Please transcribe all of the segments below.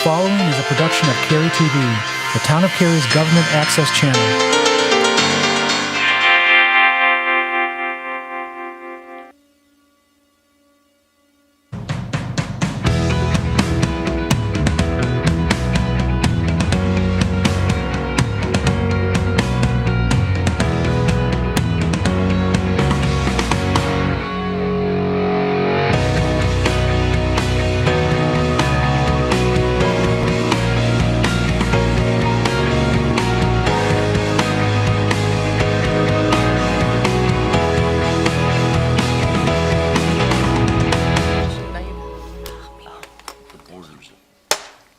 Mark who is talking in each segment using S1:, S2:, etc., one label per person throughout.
S1: following is a production of Cary TV, the Town of Cary's government access channel.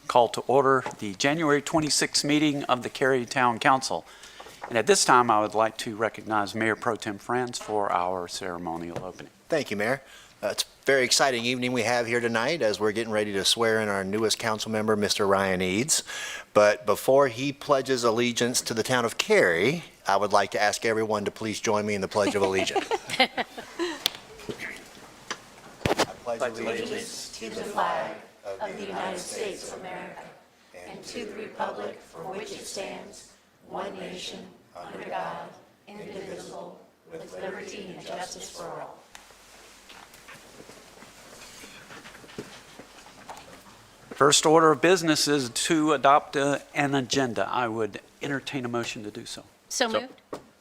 S2: Call to order the January 26th meeting of the Cary Town Council. And at this time, I would like to recognize Mayor Pro Tem Franz for our ceremonial opening.
S3: Thank you, Mayor. It's a very exciting evening we have here tonight as we're getting ready to swear in our newest council member, Mr. Ryan Eads. But before he pledges allegiance to the town of Cary, I would like to ask everyone to please join me in the Pledge of Allegiance. I pledge allegiance
S4: to the flag of the United States of America and to the republic for which it stands, one nation, under God, indivisible, with liberty and justice for all.
S2: First order of business is to adopt an agenda. I would entertain a motion to do so.
S4: So moved.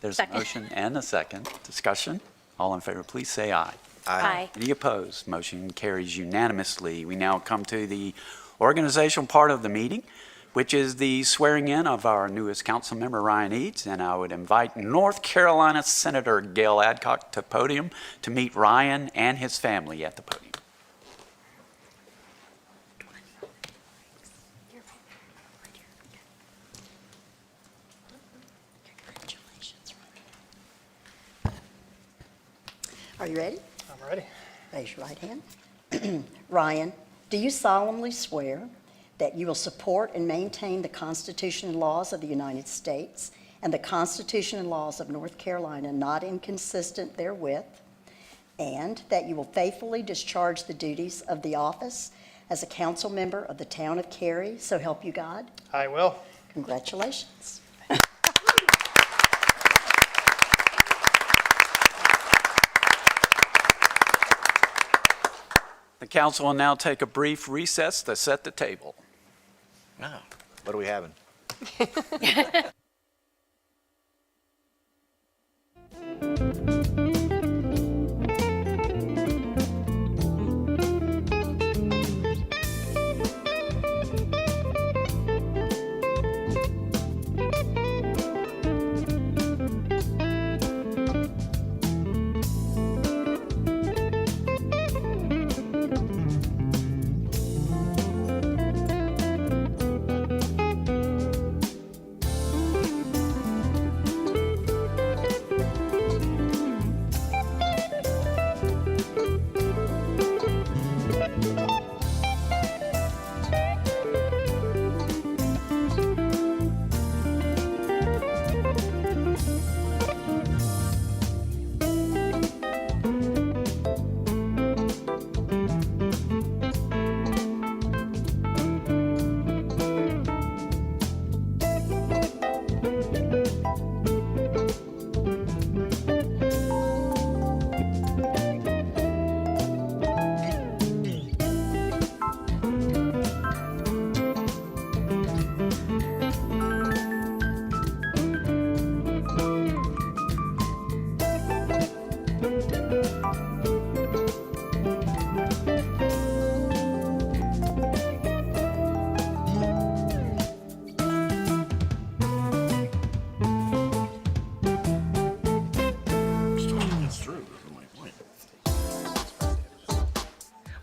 S2: There's
S4: Second.
S2: a motion and a second. Discussion. All in favor, please say aye.
S4: Aye.
S2: Any opposed? Motion carries unanimously. We now come to the organizational part of the meeting, which is the swearing in of our newest council member, Ryan Eads. And I would invite North Carolina Senator Gail Adcock to podium to meet Ryan and his family at the podium.
S5: Are you ready?
S6: I'm ready.
S5: Raise your right hand. Ryan, do you solemnly swear that you will support and maintain the Constitution and laws of the United States and the Constitution and laws of North Carolina, not inconsistent therewith, and that you will faithfully discharge the duties of the office as a council member of the town of Cary, so help you God?
S6: I will.
S5: Congratulations.
S2: The council will now take a brief recess to set the table.
S3: Wow. What are we having?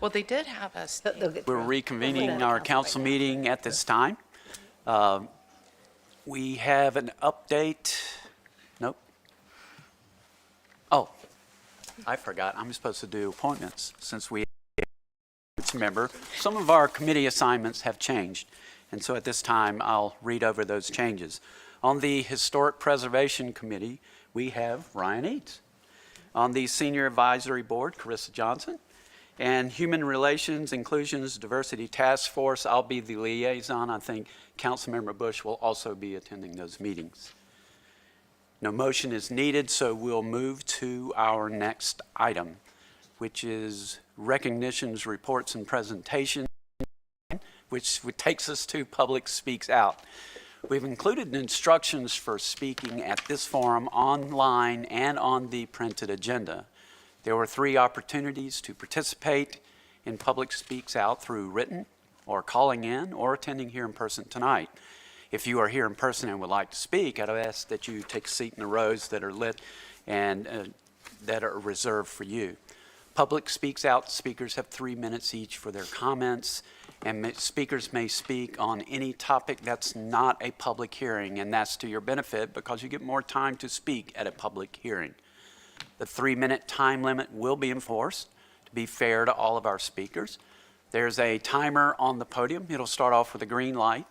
S7: Well, they did have us.
S2: We're reconvening our council meeting at this time. We have an update. Nope. Oh, I forgot. I'm supposed to do appointments since we member. Some of our committee assignments have changed, and so at this time I'll read over those changes. On the Historic Preservation Committee, we have Ryan Eads. On the Senior Advisory Board, Carissa Johnson. And Human Relations, Inclusions, Diversity Task Force, I'll be the liaison. I think Councilmember Bush will also be attending those meetings. No motion is needed, so we'll move to our next item, which is recognitions, reports, and presentations, which takes us to Public Speaks Out. We've included instructions for speaking at this forum online and on the printed agenda. There were 3 opportunities to participate in Public Speaks Out through written or calling in or attending here in person tonight. If you are here in person and would like to speak, I'd ask that you take a seat in the rows that are lit and that are reserved for you. Public Speaks Out speakers have 3 minutes each for their comments, and speakers may speak on any topic that's not a public hearing, and that's to your benefit because you get more time to speak at a public hearing. The 3-minute time limit will be enforced to be fair to all of our speakers. There's a timer on the podium. It'll start off with a green light,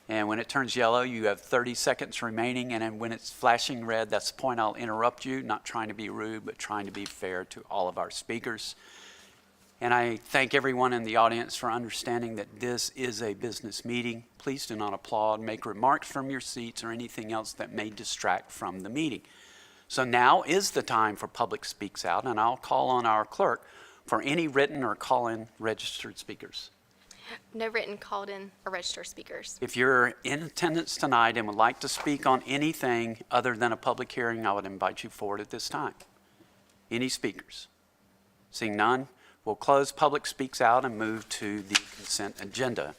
S2: and when it turns yellow, you have 30 seconds remaining, and then when it's flashing red, that's the point I'll interrupt you, not trying to be rude, but trying to be fair to all of our speakers. And I thank everyone in the audience for understanding that this is a business meeting. Please do not applaud, make remarks from your seats, or anything else that may distract from the meeting. So now is the time for Public Speaks Out, and I'll call on our clerk for any written or call-in registered speakers.
S6: No written, called in, or registered speakers.
S2: If you're in attendance tonight and would like to speak on anything other than a public hearing, I would invite you forward at this time. Any speakers? Seeing none, we'll close Public Speaks Out and move to the consent agenda.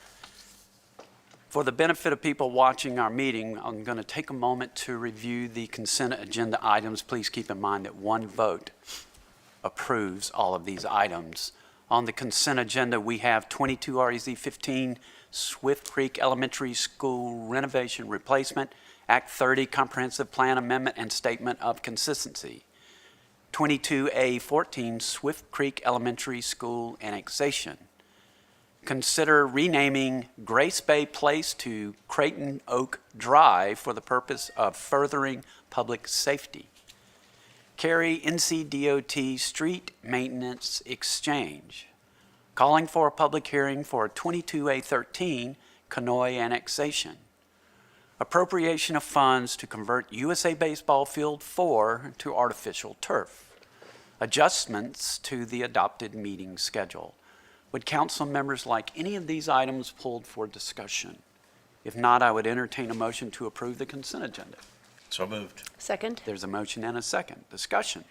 S2: For the benefit of people watching our meeting, I'm going to take a moment to review the consent agenda items. Please keep in mind that one vote approves all of these items. On the consent agenda, we have 22 REZ 15 Swift Creek Elementary School Renovation Replacement, Act 30 Comprehensive Plan Amendment and Statement of Consistency. 22A 14 Swift Creek Elementary School Annexation. Consider renaming Grace Bay Place to Creighton Oak Drive for the purpose of furthering public safety. Cary NCDOT Street Maintenance Exchange. Calling for a public hearing for 22A13 Conoy Annexation. Appropriation of funds to convert USA Baseball Field 4 to artificial turf. Adjustments to the adopted meeting schedule. Would council members like any of these items pulled for discussion? If not, I would entertain a motion to approve the consent agenda.
S8: So moved.
S4: Second?
S2: There's a motion and a second. Discussion.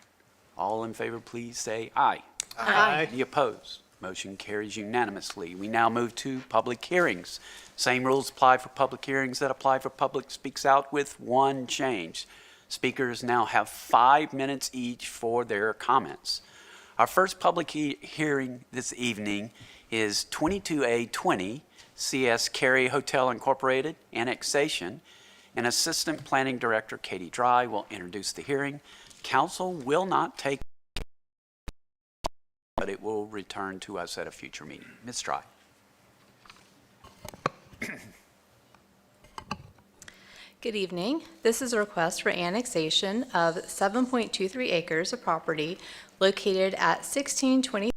S2: All in favor, please say aye.
S4: Aye.
S2: Any opposed? Motion carries unanimously. We now move to public hearings. Same rules apply for public hearings that apply for Public Speaks Out with one change. Speakers now have 5 minutes each for their comments. Our first public hearing this evening is 22A20 CS Cary Hotel Incorporated Annexation, and Assistant Planning Director Katie Dry will introduce the hearing. Council will not take, but it will return to us at a future meeting. Ms. Dry.
S9: Good evening. This is a request for annexation of 7.23 acres of property located at 1620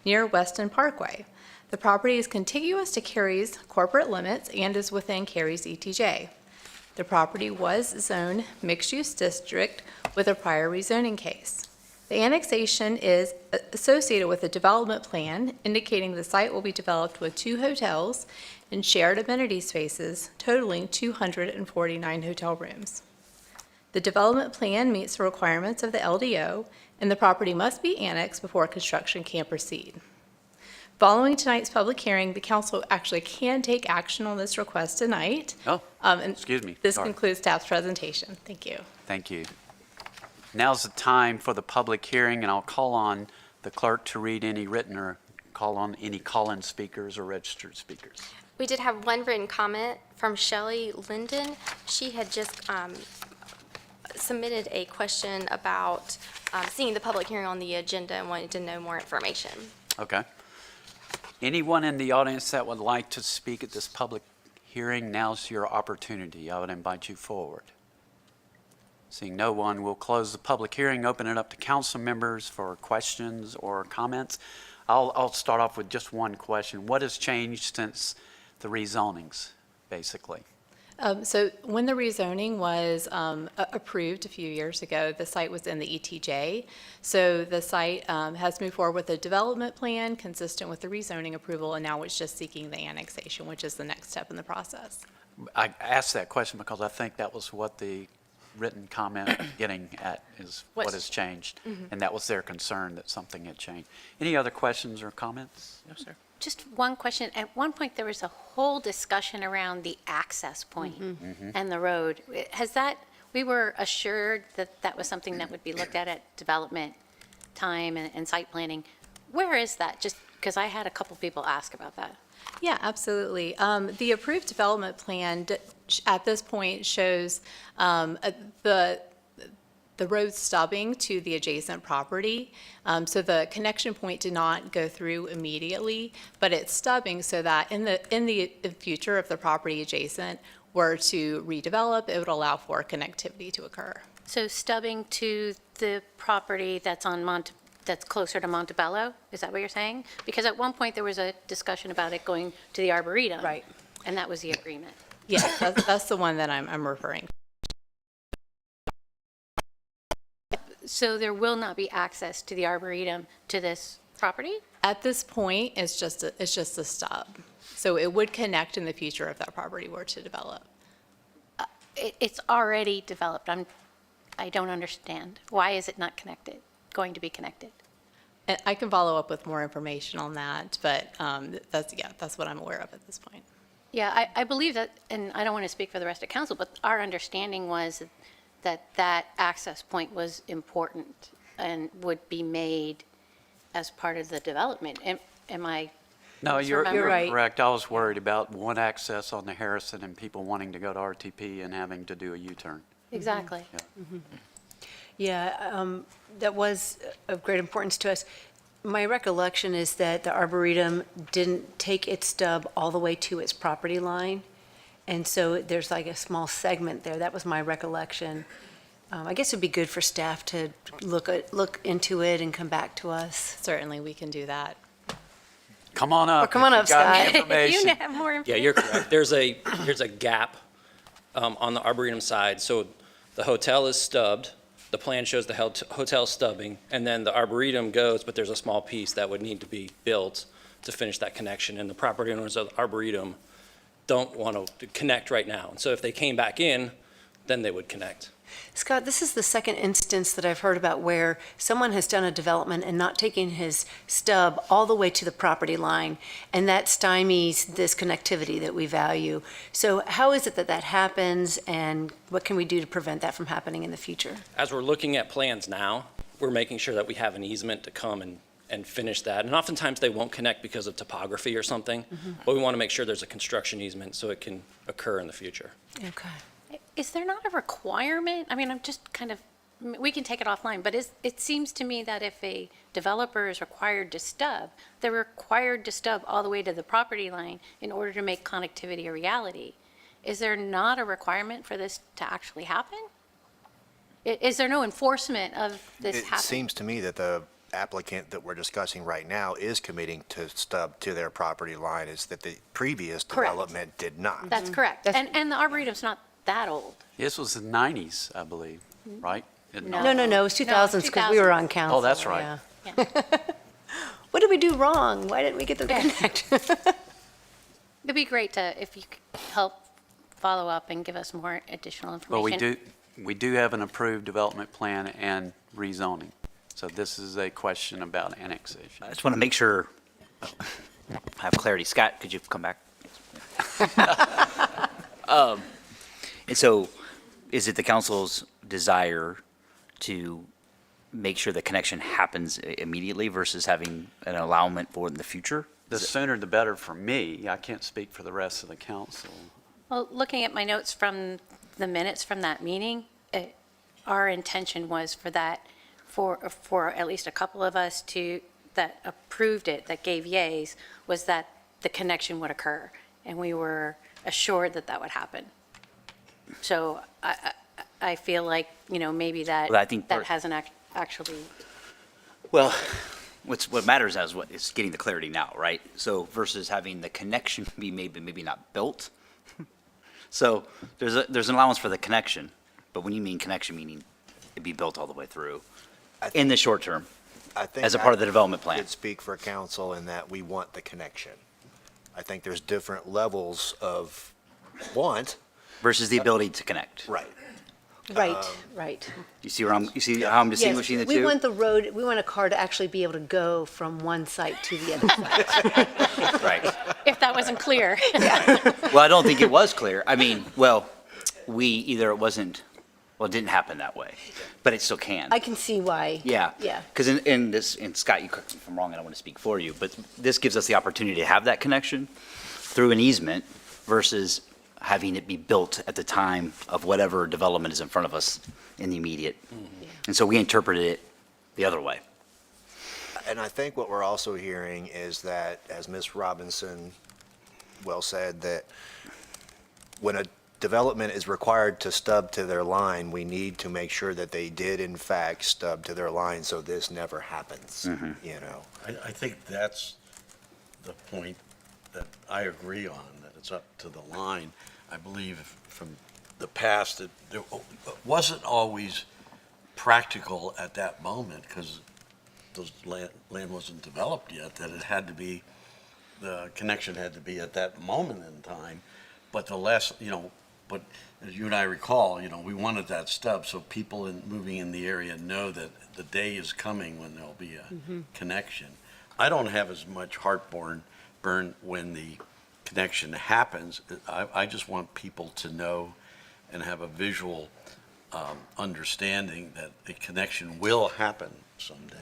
S9: near Weston Parkway. The property is contiguous to Cary's corporate limits and is within Cary's ETJ. The property was zoned mixed-use district with a prior rezoning case. The annexation is associated with a development plan indicating the site will be developed with 2 hotels and shared amenity spaces totaling 249 hotel rooms. The development plan meets the requirements of the LDO, and the property must be annexed before construction can proceed. Following tonight's public hearing, the council actually can take action on this request tonight.
S2: Excuse me.
S9: This
S2: Sorry.
S9: concludes staff's presentation. Thank you.
S2: Thank you. Now's the time for the public hearing, and I'll call on the clerk to read any written or call on any call-in speakers or registered speakers.
S6: We did have one written comment from Shelley Linden. She had just submitted a question about seeing the public hearing on the agenda and wanted to know more information.
S2: Okay. Anyone in the audience that would like to speak at this public hearing, now's your opportunity. I would invite you forward. Seeing no one, we'll close the public hearing, open it up to council members for questions or comments. I'll start off with just one question. What has changed since the rezonings, basically?
S9: So when the rezoning was approved a few years ago, the site was in the ETJ. So the site has moved forward with a development plan consistent with the rezoning approval, and now it's just seeking the annexation, which is the next step in the process.
S2: I asked that question because I think that was what the written comment getting at is what has changed. And that was their concern that something had changed. Any other questions or comments?
S7: No, sir.
S4: Just one question. At one point, there was a whole discussion around the access point and the road. Has that, we were assured that that was something that would be looked at development time and site planning. Where is that? Just because I had a couple people ask about that.
S9: Yeah, absolutely. The approved development plan at this point shows the road stubbing to the adjacent property. So the connection point did not go through immediately, but it's stubbing so that in the future, if the property adjacent were to redevelop, it would allow for connectivity to occur.
S4: So stubbing to the property that's on that's closer to Montebello? Is that what you're saying? Because at one point, there was a discussion about it going to the Arboretum.
S9: Right.
S4: And that was the agreement.
S9: Yeah, that's the one that I'm referring to.
S4: So there will not be access to the Arboretum to this property?
S9: At this point, it's just a stub. So it would connect in the future if that property were to develop.
S4: It's already developed. I don't understand. Why is it not connected, going to be connected?
S9: And I can follow up with more information on that, but that's what I'm aware of at this point.
S4: Yeah, I believe that, and I don't want to speak for the rest of council, but our understanding was that access point was important and would be made as part of the development. Am I
S2: No, you're
S4: misremembering?
S2: correct. I was worried about one access on the Harrison and people wanting to go to RTP and having to do a U-turn.
S4: Exactly.
S8: Yeah, that was of great importance to us. My recollection is that the Arboretum didn't take its stub all the way to its property line, and so there's like a small segment there. That was my recollection. I guess it'd be good for staff to look into it and come back to us.
S9: Certainly, we can do that.
S2: Come on up.
S8: Or come on
S2: if
S8: up,
S2: you got any
S8: Scott.
S2: information.
S4: You have more information?
S10: Yeah, you're correct. There's a gap on the Arboretum side. So the hotel is stubbed. The plan shows the hotel stubbing, and then the Arboretum goes, but there's a small piece that would need to be built to finish that connection. And the property owners of the Arboretum don't want to connect right now. And so if they came back in, then they would connect.
S8: Scott, this is the second instance that I've heard about where someone has done a development and not taking his stub all the way to the property line, and that stymies this connectivity that we value. So how is it that that happens, and what can we do to prevent that from happening in the future?
S10: As we're looking at plans now, we're making sure that we have an easement to come and finish that. And oftentimes they won't connect because of topography or something, but we want to make sure there's a construction easement so it can occur in the future.
S8: Okay.
S4: Is there not a requirement? I mean, I'm just kind of, we can take it offline, but it seems to me that if a developer is required to stub, they're required to stub all the way to the property line in order to make connectivity a reality. Is there not a requirement for this to actually happen? Is there no enforcement of this
S3: It
S4: happening?
S3: seems to me that the applicant that we're discussing right now is committing to stub to their property line, is that the previous
S4: Correct.
S3: development did not.
S4: That's correct. And the Arboretum's not that old.
S2: This was the 90s, I believe, right?
S4: No.
S8: No, it was 2000s because we were on council.
S2: Oh, that's right.
S8: yeah.
S4: Yeah.
S8: What did we do wrong? Why didn't we get them to connect?
S4: It'd be great if you could help follow up and give us more additional information.
S2: Well, we do have an approved development plan and rezoning. So this is a question about annexation.
S11: I just want to make sure I have clarity. Scott, could you come back? And so is it the council's desire to make sure the connection happens immediately versus having an allowance for it in the future?
S2: The sooner the better for me. I can't speak for the rest of the council.
S4: Well, looking at my notes from the minutes from that meeting, our intention was for that, for at least a couple of us that approved it, that gave yays, was that the connection would occur. And we were assured that that would happen. So I feel like, maybe that,
S11: Well, I think
S4: that
S11: part-
S4: hasn't actually,
S11: Well, what matters is getting the clarity now, right? So versus having the connection be maybe not built. So there's an allowance for the connection, but when you mean connection, meaning it'd be built all the way through in the short term.
S3: I think
S11: As a part of the development plan.
S3: I could speak for council in that we want the connection. I think there's different levels of want.
S11: Versus the ability to connect.
S3: Right.
S8: Right.
S11: You see how I'm distinguishing the
S8: Yes,
S11: two?
S8: we want the road, we want a car to actually be able to go from one site to the other site.
S11: Right.
S4: if that wasn't clear.
S11: Well, I don't think it was clear. I mean, it didn't happen that way, but it still can.
S8: I can see why.
S11: Yeah.
S8: Yeah.
S11: Because in Scott, you correct me if I'm wrong, I don't want to speak for you, but this gives us the opportunity to have that connection through an easement versus having it be built at the time of whatever development is in front of us in the immediate. And so we interpreted it the other way.
S3: And I think what we're also hearing is that, as Ms. Robinson well said, that when a development is required to stub to their line, we need to make sure that they did in fact stub to their line so this never happens,
S12: I think that's the point that I agree on, that it's up to the line. I believe from the past that it wasn't always practical at that moment because those land wasn't developed yet, that it had to be, the connection had to be at that moment in time. But but as you and I recall, we wanted that stub so people moving in the area know that the day is coming when there'll be a connection. I don't have as much heartburn when the connection happens. I just want people to know and have a visual understanding that the connection will happen someday.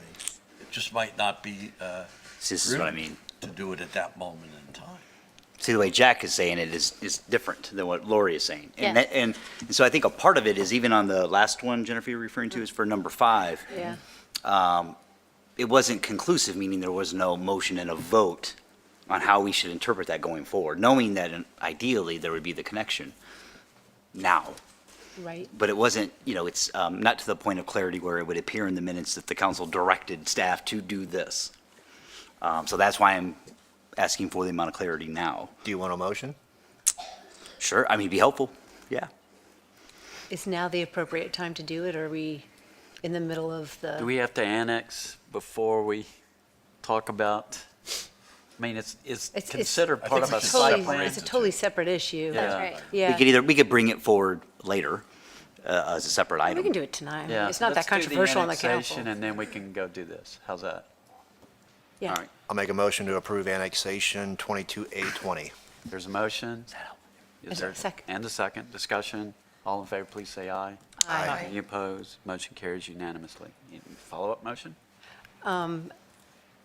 S12: It just might not be
S11: This is what I mean.
S12: to do it at that moment in time.
S11: See, the way Jack is saying it is different than what Lori is saying. And,
S4: Yes.
S11: and so I think a part of it is even on the last one, Jennifer, you're referring to, is for number 5.
S8: Yeah.
S11: It wasn't conclusive, meaning there was no motion and a vote on how we should interpret that going forward, knowing that ideally there would be the connection now.
S8: Right.
S11: But it wasn't, it's not to the point of clarity where it would appear in the minutes that the council directed staff to do this. So that's why I'm asking for the amount of clarity now.
S3: Do you want a motion?
S11: Sure, I mean, it'd be helpful, yeah.
S8: Is now the appropriate time to do it, or are we in the middle of the?
S2: Do we have to annex before we talk about, I mean, it's considered part of a site plan.
S8: It's a totally separate issue.
S2: Yeah.
S4: That's right.
S8: Yeah.
S11: We could bring it forward later as a separate
S8: We
S11: item.
S8: can do it tonight.
S2: Yeah,
S8: It's not that
S2: let's do the
S8: controversial on the
S2: annexation,
S8: council.
S2: And then we can go do this. How's that?
S8: Yeah.
S11: All right.
S3: I'll make a motion to approve annexation 22A20.
S2: There's a motion. Is there?
S8: Second.
S2: And a second. Discussion. All in favor, please say aye.
S8: Aye.
S2: Any opposed? Motion carries unanimously. Any follow-up motion?
S8: I'm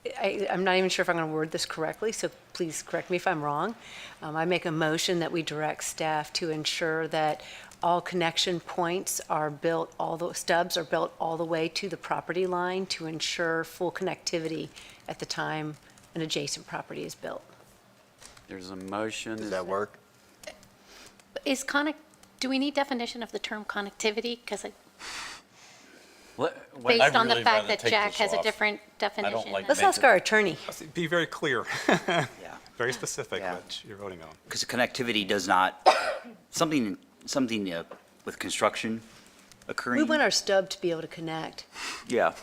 S8: not even sure if I'm going to word this correctly, so please correct me if I'm wrong. I make a motion that we direct staff to ensure that all connection points are built, all the stubs are built all the way to the property line to ensure full connectivity at the time an adjacent property is built.
S2: There's a motion.
S3: Does that work?
S4: Do we need definition of the term connectivity? Because
S2: What-
S4: based on the
S12: really
S4: fact
S12: rather
S4: that
S12: take
S4: Jack
S12: this
S4: has a
S12: off.
S4: different definition.
S12: like
S8: Let's ask our attorney.
S13: Be very clear,
S11: Yeah.
S13: very specific
S11: Yeah.
S13: what you're voting on.
S11: Because connectivity does not, something with construction occurring.
S8: We want our stub to be able to connect.
S11: Yeah,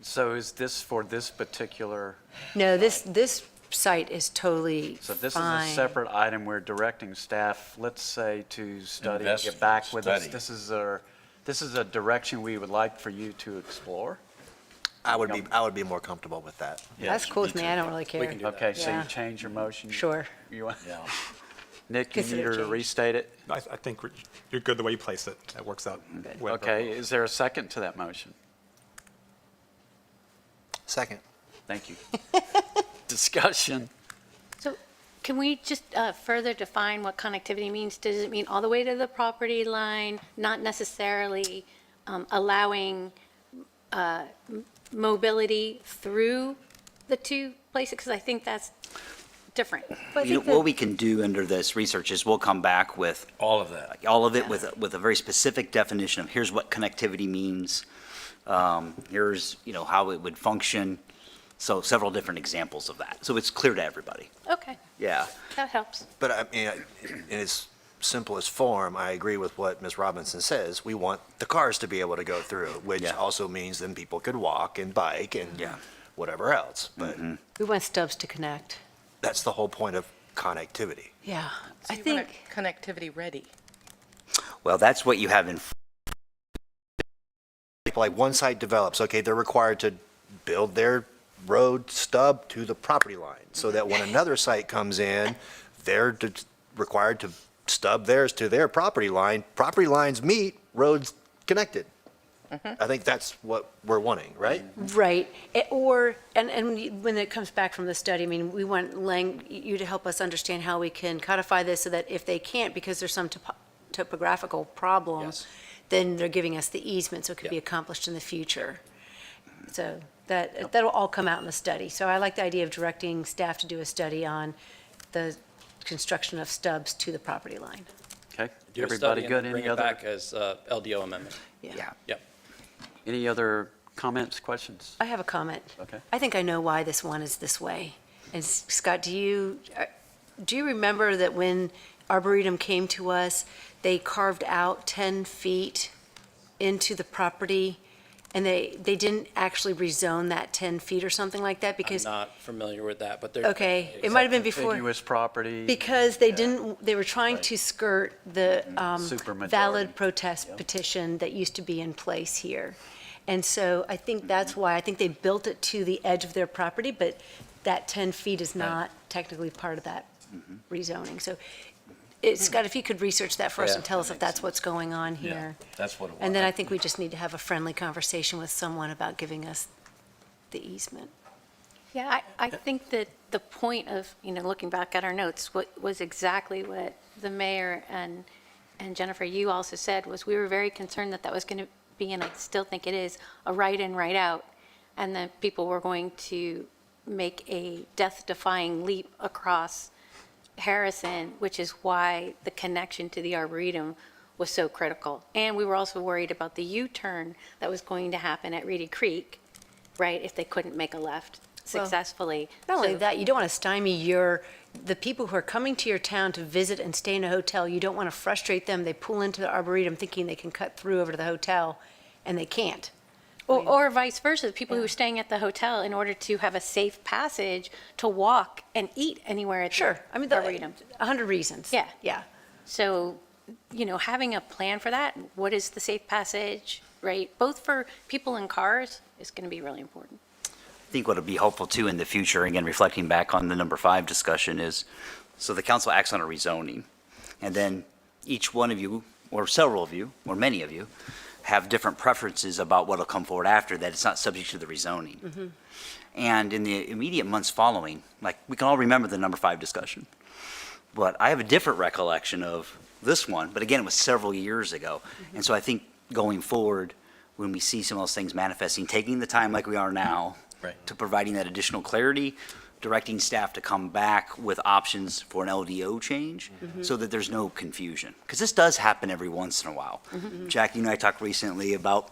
S2: So is this for this particular,
S8: No, this site is totally
S2: so this
S8: fine.
S2: is a separate item. We're directing staff, let's say, to study, get
S12: Investigate,
S2: back with us.
S12: study.
S2: This is a direction we would like for you to explore.
S3: I would be more comfortable with that.
S8: That's cool with me. I don't really care.
S10: can do that.
S2: Okay, so you
S8: Yeah.
S2: change your motion?
S8: Sure.
S2: You want,
S12: Yeah.
S2: Nick, you
S8: Consider
S2: need her to
S8: change.
S2: restate it?
S13: I think you're good the way you place it. That works out. well.
S2: Okay, is there a second to that motion?
S3: Second.
S2: Thank you. Discussion.
S4: So can we just further define what connectivity means? Does it mean all the way to the property line, not necessarily allowing mobility through the two places? Because I think that's different.
S11: What we can do under this research is we'll come back with
S12: All of that.
S11: all of it with a very specific definition of here's what connectivity means. Here's, how it would function. So several different examples of that. So it's clear to everybody.
S4: Okay,
S11: Yeah.
S4: that helps.
S3: But I mean, in its simplest form, I agree with what Ms. Robinson says. We want the cars to be able to go through, which
S11: Yeah.
S3: also means then people could walk and bike and
S11: Yeah.
S3: whatever else. But
S8: We want stubs to connect.
S3: that's the whole point of connectivity.
S8: Yeah.
S7: So
S8: I
S7: you want
S8: think,
S7: it connectivity ready.
S11: Well, that's what you have in
S3: Like one site develops, okay, they're required to build their road stub to the property line so that when another site comes in, they're required to stub theirs to their property line. Property lines meet, roads connected. I think that's what we're wanting, right?
S8: right, when it comes back from the study, I mean, we want you to help us understand how we can codify this so that if they can't, because there's some topographical problem,
S10: Yes.
S8: then they're giving us the easement, so it could be
S10: Yep.
S8: accomplished in the future. So that'll all come out in the study. So I like the idea of directing staff to do a study on the construction of stubs to the property line.
S2: Okay,
S10: Do a
S2: everybody
S10: study and
S2: good?
S10: then bring
S2: Any
S10: it
S2: other,
S10: back as LDO amendment.
S11: Yeah.
S10: Yep.
S2: any other comments, questions?
S8: I have a comment.
S2: Okay.
S8: I think I know why this one is this way. And Scott, do you remember that when Arboretum came to us, they carved out 10 feet into the property, and they didn't actually rezone that 10 feet or something like that?
S10: I'm
S8: Because,
S10: not familiar with that, but they're.
S8: okay, it might have been before.
S2: Contiguous property.
S8: Because they were trying to skirt the
S2: Supermajority.
S8: valid protest petition that used to be in place here. And so I think that's why, I think they built it to the edge of their property, but that 10 feet is not technically part of that rezoning. So, Scott, if you could research that for us
S12: Yeah,
S8: and tell us
S12: that
S8: if
S12: makes
S8: that's what's going on here.
S12: That's what it was.
S8: And then I think we just need to have a friendly conversation with someone about giving us the easement.
S4: Yeah, I think that the point of, looking back at our notes, what was exactly what the mayor and Jennifer, you also said, was we were very concerned that was going to be, and I still think it is, a right in, right out, and that people were going to make a death-defying leap across Harrison, which is why the connection to the Arboretum was so critical. And we were also worried about the U-turn that was going to happen at Reedy Creek, right, if they couldn't make a left successfully.
S8: Not only
S4: So-
S8: that, you don't want to stymie the people who are coming to your town to visit and stay in a hotel. You don't want to frustrate them. They pull into the Arboretum thinking they can cut through over to the hotel, and they can't.
S4: Or vice versa, the people who are staying at the hotel in order to have a safe passage to walk and eat anywhere at the
S8: Sure, I mean,
S4: Arboretum.
S8: 100 reasons.
S4: Yeah.
S8: Yeah.
S4: So, having a plan for that, what is the safe passage, right? Both for people in cars is going to be really important.
S11: I think what would be helpful too in the future, again, reflecting back on the number 5 discussion is, so the council acts on a rezoning, and then each one of you, or several of you, or many of you, have different preferences about what'll come forward after that. It's not subject to the rezoning. And in the immediate months following, like, we can all remember the number 5 discussion, but I have a different recollection of this one, but again, it was several years ago. And so I think going forward, when we see some of those things manifesting, taking the time like we are now,
S12: Right.
S11: to providing that additional clarity, directing staff to come back with options for an LDO change so that there's no confusion. Because this does happen every once in a while. Jack, you and I talked recently about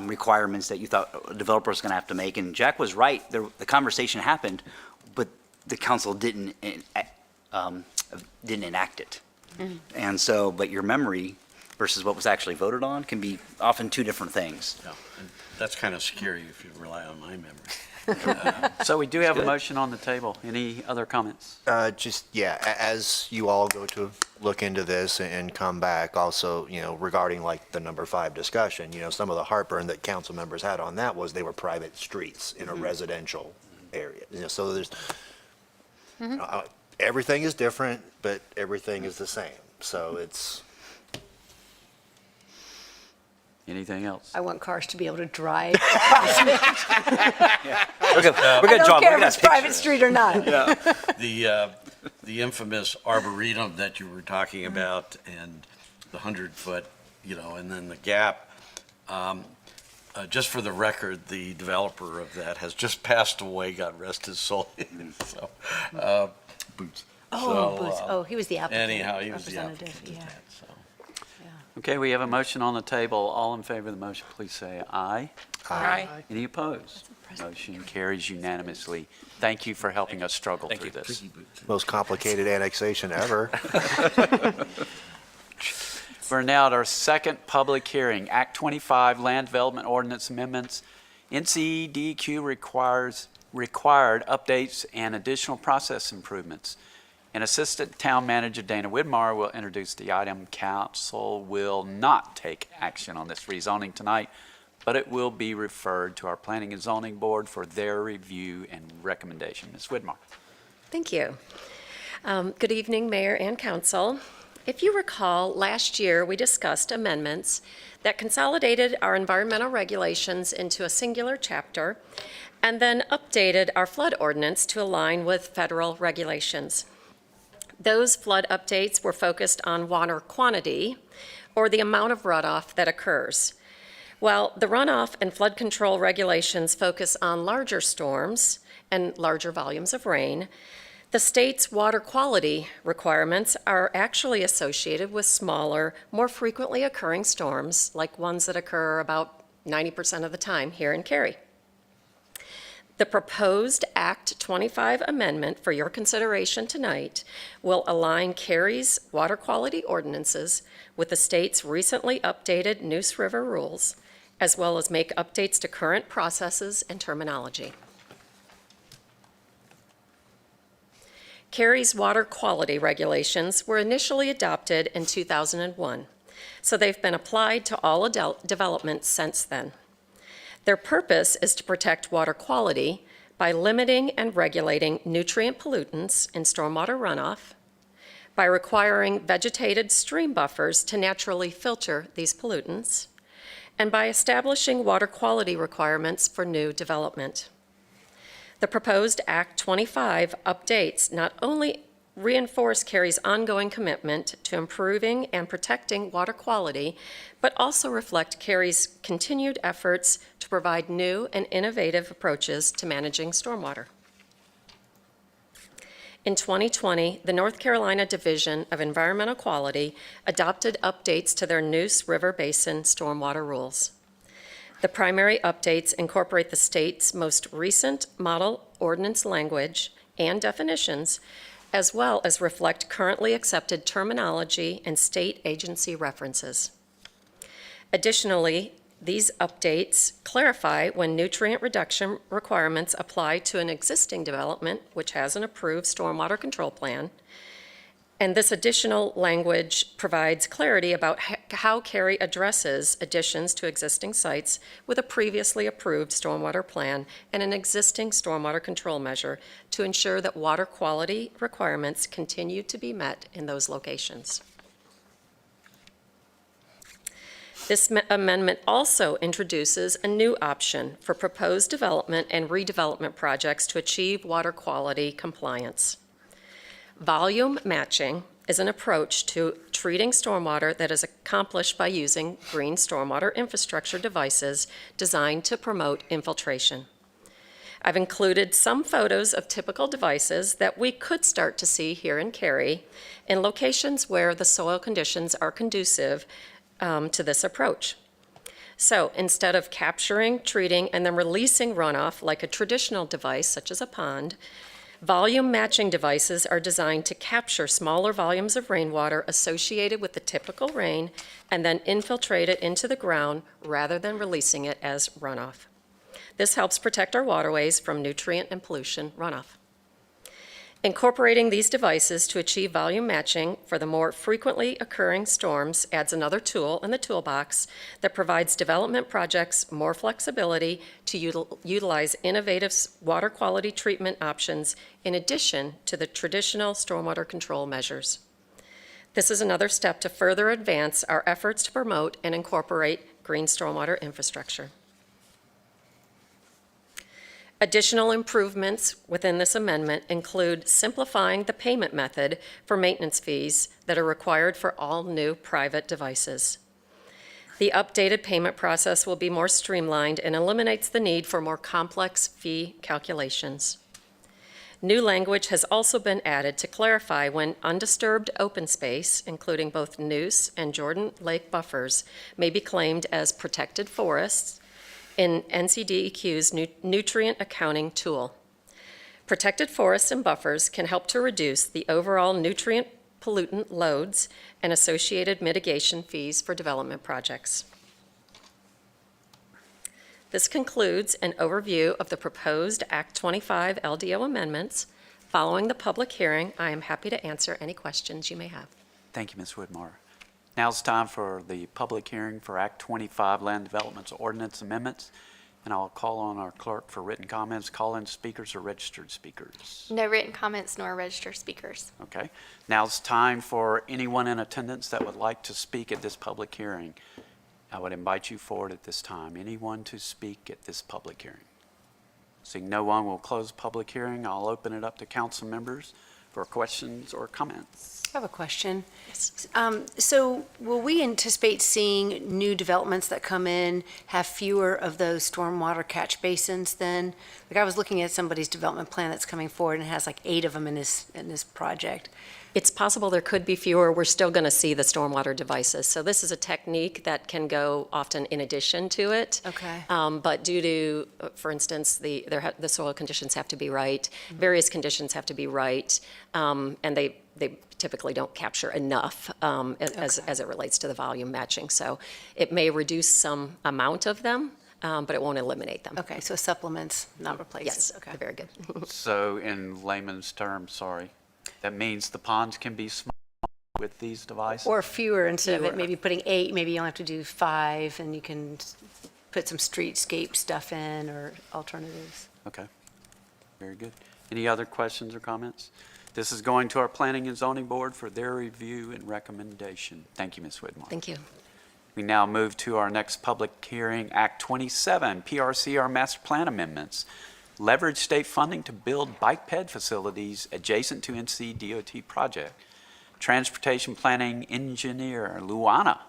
S11: requirements that you thought a developer was going to have to make, and Jack was right. The conversation happened, but the council didn't enact it. And so, but your memory versus what was actually voted on can be often two different things.
S12: Yeah, and that's kind of scary if you rely on my memory.
S2: So we do have a
S11: good.
S2: motion on the table. Any other comments?
S3: As you all go to look into this and come back, also, regarding like the number 5 discussion, some of the heartburn that council members had on that was they were private streets in a residential area. So there's, everything is different, but everything is the same. So it's,
S2: Anything else?
S8: I want cars to be able to drive.
S11: We're going
S8: I
S11: to
S8: don't
S11: draw,
S8: care
S11: we're
S8: if
S11: going
S8: it's
S11: to
S8: private street or not.
S12: The infamous arboretum that you were talking about and the 100-foot, and then the gap. Just for the record, the developer of that has just passed away, God rest his soul. So, Boots.
S8: Oh, Boots. He was the applicant.
S12: Anyhow, he was the
S8: representative,
S12: applicant.
S8: yeah.
S12: of that, so.
S2: Okay, we have a motion on the table. All in favor of the motion, please say aye.
S7: Aye.
S2: Any opposed? Motion carries unanimously. Thank you for helping us struggle
S10: Thank
S2: through
S10: you.
S2: this.
S3: Most complicated annexation ever.
S2: We're now at our second public hearing, Act 25 Land Development Ordinance Amendments. NCDQ required updates and additional process improvements. And Assistant Town Manager Dana Widmar will introduce the item. Council will not take action on this rezoning tonight, but it will be referred to our Planning and Zoning Board for their review and recommendation. Ms. Widmar.
S14: Thank you. Good evening, Mayor and Council. If you recall, last year we discussed amendments that consolidated our environmental regulations into a singular chapter and then updated our flood ordinance to align with federal regulations. Those flood updates were focused on water quantity, or the amount of runoff that occurs. While the runoff and flood control regulations focus on larger storms and larger volumes of rain, the state's water quality requirements are actually associated with smaller, more frequently occurring storms, like ones that occur about 90% of the time here in Cary. The proposed Act 25 amendment for your consideration tonight will align Cary's water quality ordinances with the state's recently updated Neuse River rules, as well as make updates to current processes and terminology. Cary's water quality regulations were initially adopted in 2001, so they've been applied to all development since then. Their purpose is to protect water quality by limiting and regulating nutrient pollutants in stormwater runoff, by requiring vegetated stream buffers to naturally filter these pollutants, and by establishing water quality requirements for new development. The proposed Act 25 updates not only reinforce Cary's ongoing commitment to improving and protecting water quality, but also reflect Cary's continued efforts to provide new and innovative approaches to managing stormwater. In 2020, the North Carolina Division of Environmental Quality adopted updates to their Neuse River Basin stormwater rules. The primary updates incorporate the state's most recent model ordinance language and definitions, as well as reflect currently accepted terminology and state agency references. Additionally, these updates clarify when nutrient reduction requirements apply to an existing development which has an approved stormwater control plan. And this additional language provides clarity about how Cary addresses additions to existing sites with a previously approved stormwater plan and an existing stormwater control measure to ensure that water quality requirements continue to be met in those locations. This amendment also introduces a new option for proposed development and redevelopment projects to achieve water quality compliance. Volume matching is an approach to treating stormwater that is accomplished by using green stormwater infrastructure devices designed to promote infiltration. I've included some photos of typical devices that we could start to see here in Cary in locations where the soil conditions are conducive to this approach. So instead of capturing, treating, and then releasing runoff like a traditional device such as a pond, volume matching devices are designed to capture smaller volumes of rainwater associated with the typical rain and then infiltrate it into the ground rather than releasing it as runoff. This helps protect our waterways from nutrient and pollution runoff. Incorporating these devices to achieve volume matching for the more frequently occurring storms adds another tool in the toolbox that provides development projects more flexibility to utilize innovative water quality treatment options in addition to the traditional stormwater control measures. This is another step to further advance our efforts to promote and incorporate green stormwater infrastructure. Additional improvements within this amendment include simplifying the payment method for maintenance fees that are required for all new private devices. The updated payment process will be more streamlined and eliminates the need for more complex fee calculations. New language has also been added to clarify when undisturbed open space, including both Neuse and Jordan Lake buffers, may be claimed as protected forests in NCDEQ's nutrient accounting tool. Protected forests and buffers can help to reduce the overall nutrient pollutant loads and associated mitigation fees for development projects. This concludes an overview of the proposed Act 25 LDO amendments. Following the public hearing, I am happy to answer any questions you may have.
S2: Thank you, Ms. Whitmore. Now it's time for the public hearing for Act 25 Land Development's Ordinance Amendments, and I'll call on our clerk for written comments. Call-in speakers or registered speakers?
S6: No written comments nor registered speakers.
S2: Okay. Now it's time for anyone in attendance that would like to speak at this public hearing. I would invite you forward at this time. Anyone to speak at this public hearing? Seeing no one, we'll close the public hearing. I'll open it up to council members for questions or comments.
S8: I have a question. So will we anticipate seeing new developments that come in have fewer of those stormwater catch basins then? Like I was looking at somebody's development plan that's coming forward and it has like 8 of them in this project.
S14: It's possible there could be fewer. We're still going to see the stormwater devices. So this is a technique that can go often in addition to it.
S8: Okay.
S14: But due to, for instance, the soil conditions have to be right, various conditions have to be right, and they typically don't capture enough as it relates to the volume matching. So it may reduce some amount of them, but it won't eliminate them.
S8: Okay, so supplements, not replaces.
S14: Yes,
S8: Okay.
S14: very good.
S2: So in layman's terms, sorry, that means the ponds can be small with these devices?
S8: Or fewer instead of
S14: Fewer.
S8: it maybe putting 8, maybe you only have to do 5 and you can put some streetscape stuff in or alternatives.
S2: Okay, very good. Any other questions or comments? This is going to our Planning and Zoning Board for their review and recommendation. Thank you, Ms. Whitmore.
S14: Thank you.
S2: We now move to our next public hearing, Act 27, PRCR Master Plan Amendments. Leverage state funding to build bike ped facilities adjacent to NCDOT project. Transportation Planning Engineer Luana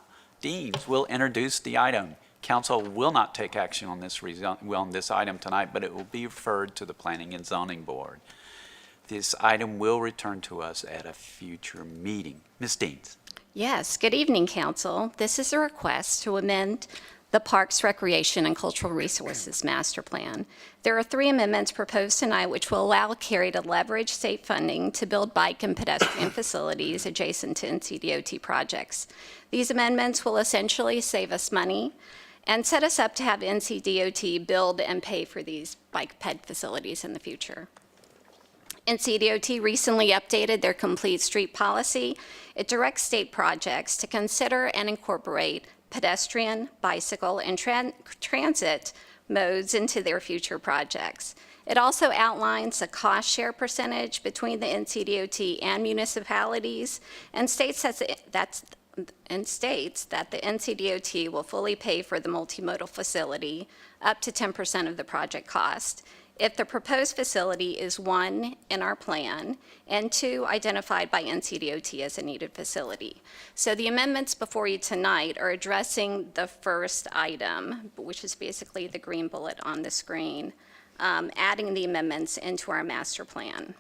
S2: Deans will introduce the item. Council will not take action on this item tonight, but it will be referred to the Planning and Zoning Board. This item will return to us at a future meeting. Ms. Deans.
S4: Yes, good evening, Council. This is a request to amend the Parks, Recreation, and Cultural Resources Master Plan. There are 3 amendments proposed tonight which will allow Cary to leverage state funding to build bike and pedestrian facilities adjacent to NCDOT projects. These amendments will essentially save us money and set us up to have NCDOT build and pay for these bike ped facilities in the future. NCDOT recently updated their complete street policy. It directs state projects to consider and incorporate pedestrian, bicycle, and transit modes into their future projects. It also outlines a cost share percentage between the NCDOT and municipalities and states that the NCDOT will fully pay for the multimodal facility up to 10% of the project cost if the proposed facility is 1 in our plan and 2 identified by NCDOT as a needed facility. So the amendments before you tonight are addressing the first item, which is basically the green bullet on the screen, adding the amendments into our master plan.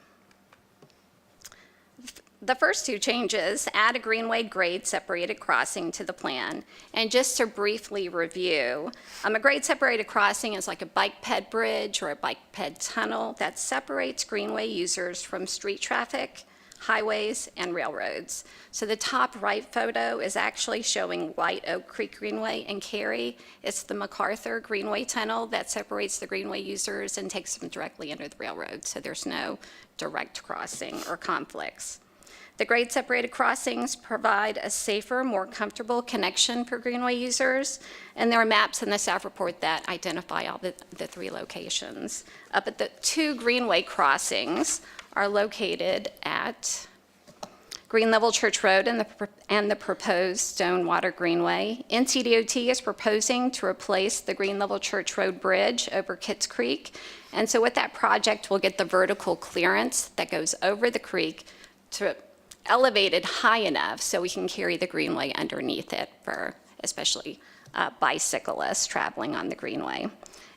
S4: The first 2 changes add a greenway grade separated crossing to the plan. And just to briefly review, a grade separated crossing is like a bike ped bridge or a bike ped tunnel that separates greenway users from street traffic, highways, and railroads. So the top right photo is actually showing White Oak Creek Greenway in Cary. It's the MacArthur Greenway Tunnel that separates the greenway users and takes them directly under the railroad. So there's no direct crossing or conflicts. The grade-separated crossings provide a safer, more comfortable connection for greenway users, and there are maps in the staff report that identify all the 3 locations. But the 2 greenway crossings are located at Green Level Church Road and the proposed Stonewater Greenway. NCDOT is proposing to replace the Green Level Church Road Bridge over Kitts Creek, and so with that project, we'll get the vertical clearance that goes over the creek to elevated high enough so we can carry the greenway underneath it for especially bicyclists traveling on the Greenway.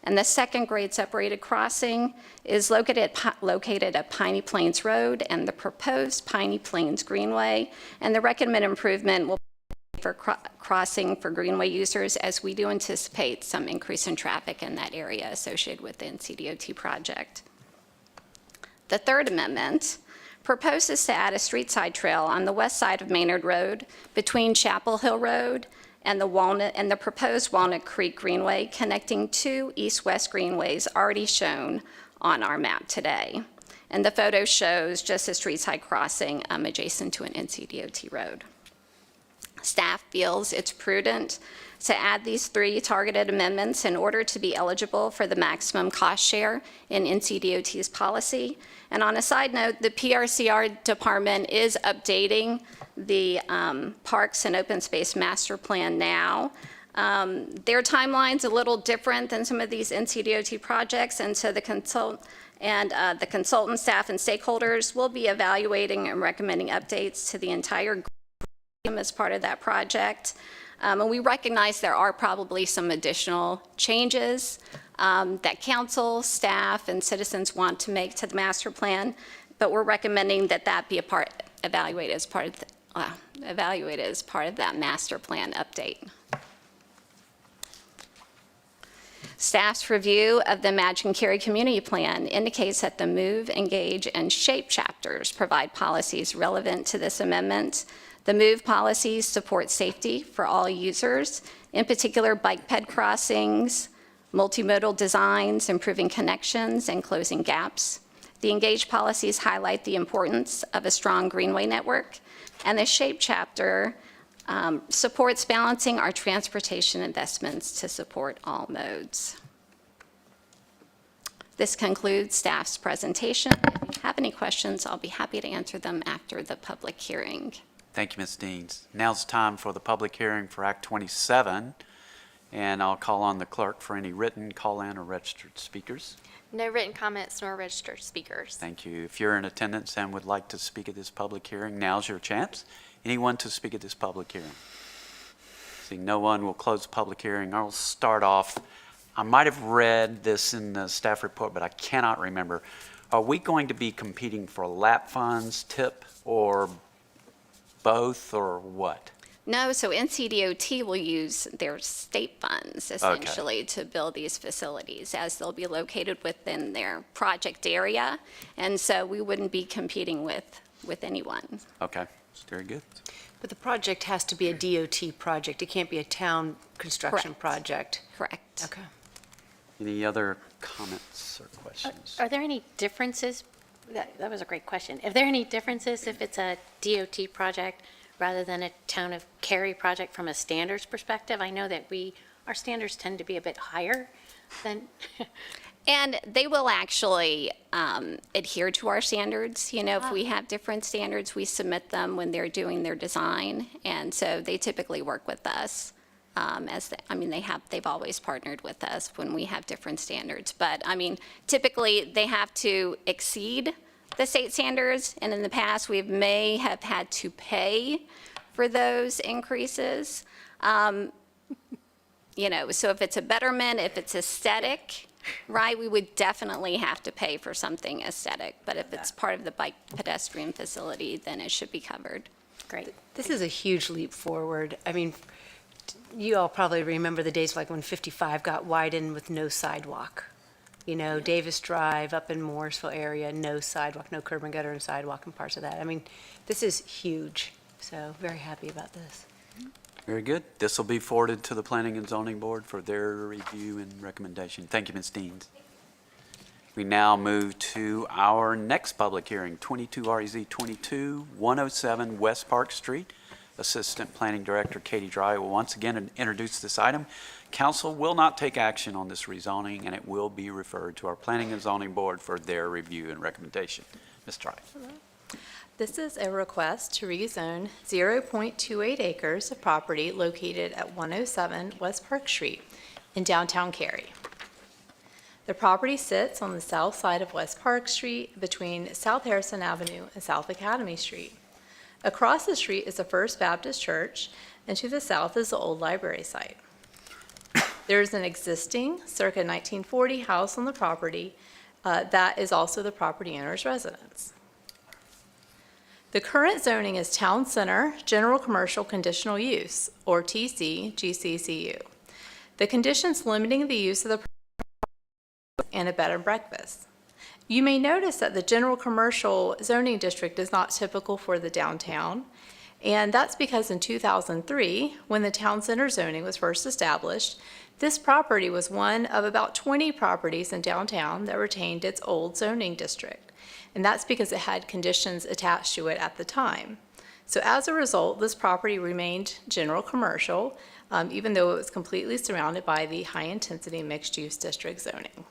S4: And the second grade separated crossing is located at Piney Plains Road and the proposed Piney Plains Greenway. And the recommended improvement will be for crossing for Greenway users, as we do anticipate some increase in traffic in that area associated with the NCDOT project. The third amendment proposes to add a street side trail on the west side of Maynard Road between Chapel Hill Road and the proposed Walnut Creek Greenway, connecting two east-west greenways already shown on our map today. And the photo shows just a street side crossing adjacent to an NCDOT road. Staff feels it's prudent to add these three targeted amendments in order to be eligible for the maximum cost share in NCDOT's policy. And on a side note, the PRCR department is updating the Parks and Open Space Master Plan now. Their timeline's a little different than some of these NCDOT projects, and so the consultant staff and stakeholders will be evaluating and recommending updates to the entire group as part of that project. And we recognize there are probably some additional changes that council, staff, and citizens want to make to the master plan, but we're recommending that be evaluated as part of that master plan update. Staff's review of the Imagine Cary Community Plan indicates that the Move, Engage, and Shape chapters provide policies relevant to this amendment. The Move policies support safety for all users, in particular bike ped crossings, multimodal designs, improving connections, and closing gaps. The Engage policies highlight the importance of a strong greenway network, and the Shape chapter supports balancing our transportation investments to support all modes. This concludes staff's presentation. If you have any questions, I'll be happy to answer them after the public hearing.
S2: Thank you, Ms. Deans. Now's time for the public hearing for Act 27, and I'll call on the clerk for any written, call-in, or registered speakers.
S6: No written comments nor registered speakers.
S2: Thank you. If you're in attendance and would like to speak at this public hearing, now's your chance. Anyone to speak at this public hearing? Seeing no one, we'll close the public hearing. I'll start off. I might have read this in the staff report, but I cannot remember. Are we going to be competing for LAP funds, TIP, or both, or what?
S4: No, so NCDOT will use their state funds essentially to build these facilities, as they'll be located within their project area. And so we wouldn't be competing with anyone.
S2: Okay, very good.
S8: But the project has to be a DOT project. It can't be a town construction
S4: Correct.
S8: project.
S4: Correct.
S8: Okay.
S2: Any other comments or questions?
S15: Are there any differences? That was a great question. Are there any differences if it's a DOT project rather than a Town of Cary project from a standards perspective? I know that our standards tend to be a bit higher than...
S4: And they will actually adhere to our standards. You know, if we have different standards, we submit them when they're doing their design. And so they typically work with us. They've always partnered with us when we have different standards. But I mean, typically they have to exceed the state standards. And in the past, we may have had to pay for those increases. So if it's a betterment, if it's aesthetic, right, we would definitely have to pay for something aesthetic. But if it's part of the bike pedestrian facility, then it should be covered.
S15: Great.
S8: This is a huge leap forward. I mean, you all probably remember the days like when 55 got widened with no sidewalk. You know, Davis Drive up in Morrisville area, no sidewalk, no curb and gutter and sidewalk and parts of that. I mean, this is huge. So very happy about this.
S2: Very good. This will be forwarded to the Planning and Zoning Board for their review and recommendation. Thank you, Ms. Deans. We now move to our next public hearing, 22 REZ 22-107 West Park Street. Assistant Planning Director Katie Dry will once again introduce this item. Council will not take action on this rezoning, and it will be referred to our Planning and Zoning Board for their review and recommendation. Ms. Dry.
S9: This is a request to rezone 0.28 acres of property located at 107 West Park Street in downtown Cary. The property sits on the south side of West Park Street between South Harrison Avenue and South Academy Street. Across the street is the First Baptist Church, and to the south is the old library site. There's an existing circa 1940 house on the property that is also the property owner's residence. The current zoning is Town Center General Commercial Conditional Use, or TC GCCU. The conditions limiting the use of the property and a bed and breakfast. You may notice that the general commercial zoning district is not typical for the downtown, and that's because in 2003, when the Town Center zoning was first established, this property was one of about 20 properties in downtown that retained its old zoning district. And that's because it had conditions attached to it at the time. So as a result, this property remained general commercial, even though it was completely surrounded by the high-intensity mixed-use district zoning.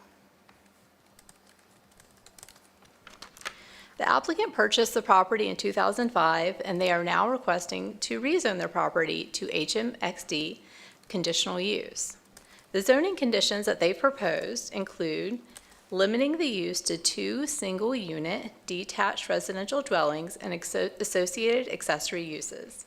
S9: The applicant purchased the property in 2005, and they are now requesting to rezone their property to HMXD conditional use. The zoning conditions that they proposed include limiting the use to 2 single-unit detached residential dwellings and associated accessory uses.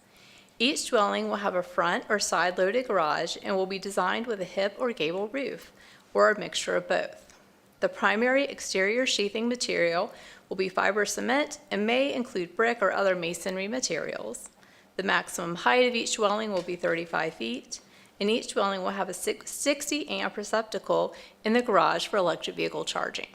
S9: Each dwelling will have a front or side-loaded garage and will be designed with a hip or gable roof, or a mixture of both. The primary exterior sheathing material will be fiber cement and may include brick or other masonry materials. The maximum height of each dwelling will be 35 feet. And each dwelling will have a 60 amp receptacle in the garage for electric vehicle charging.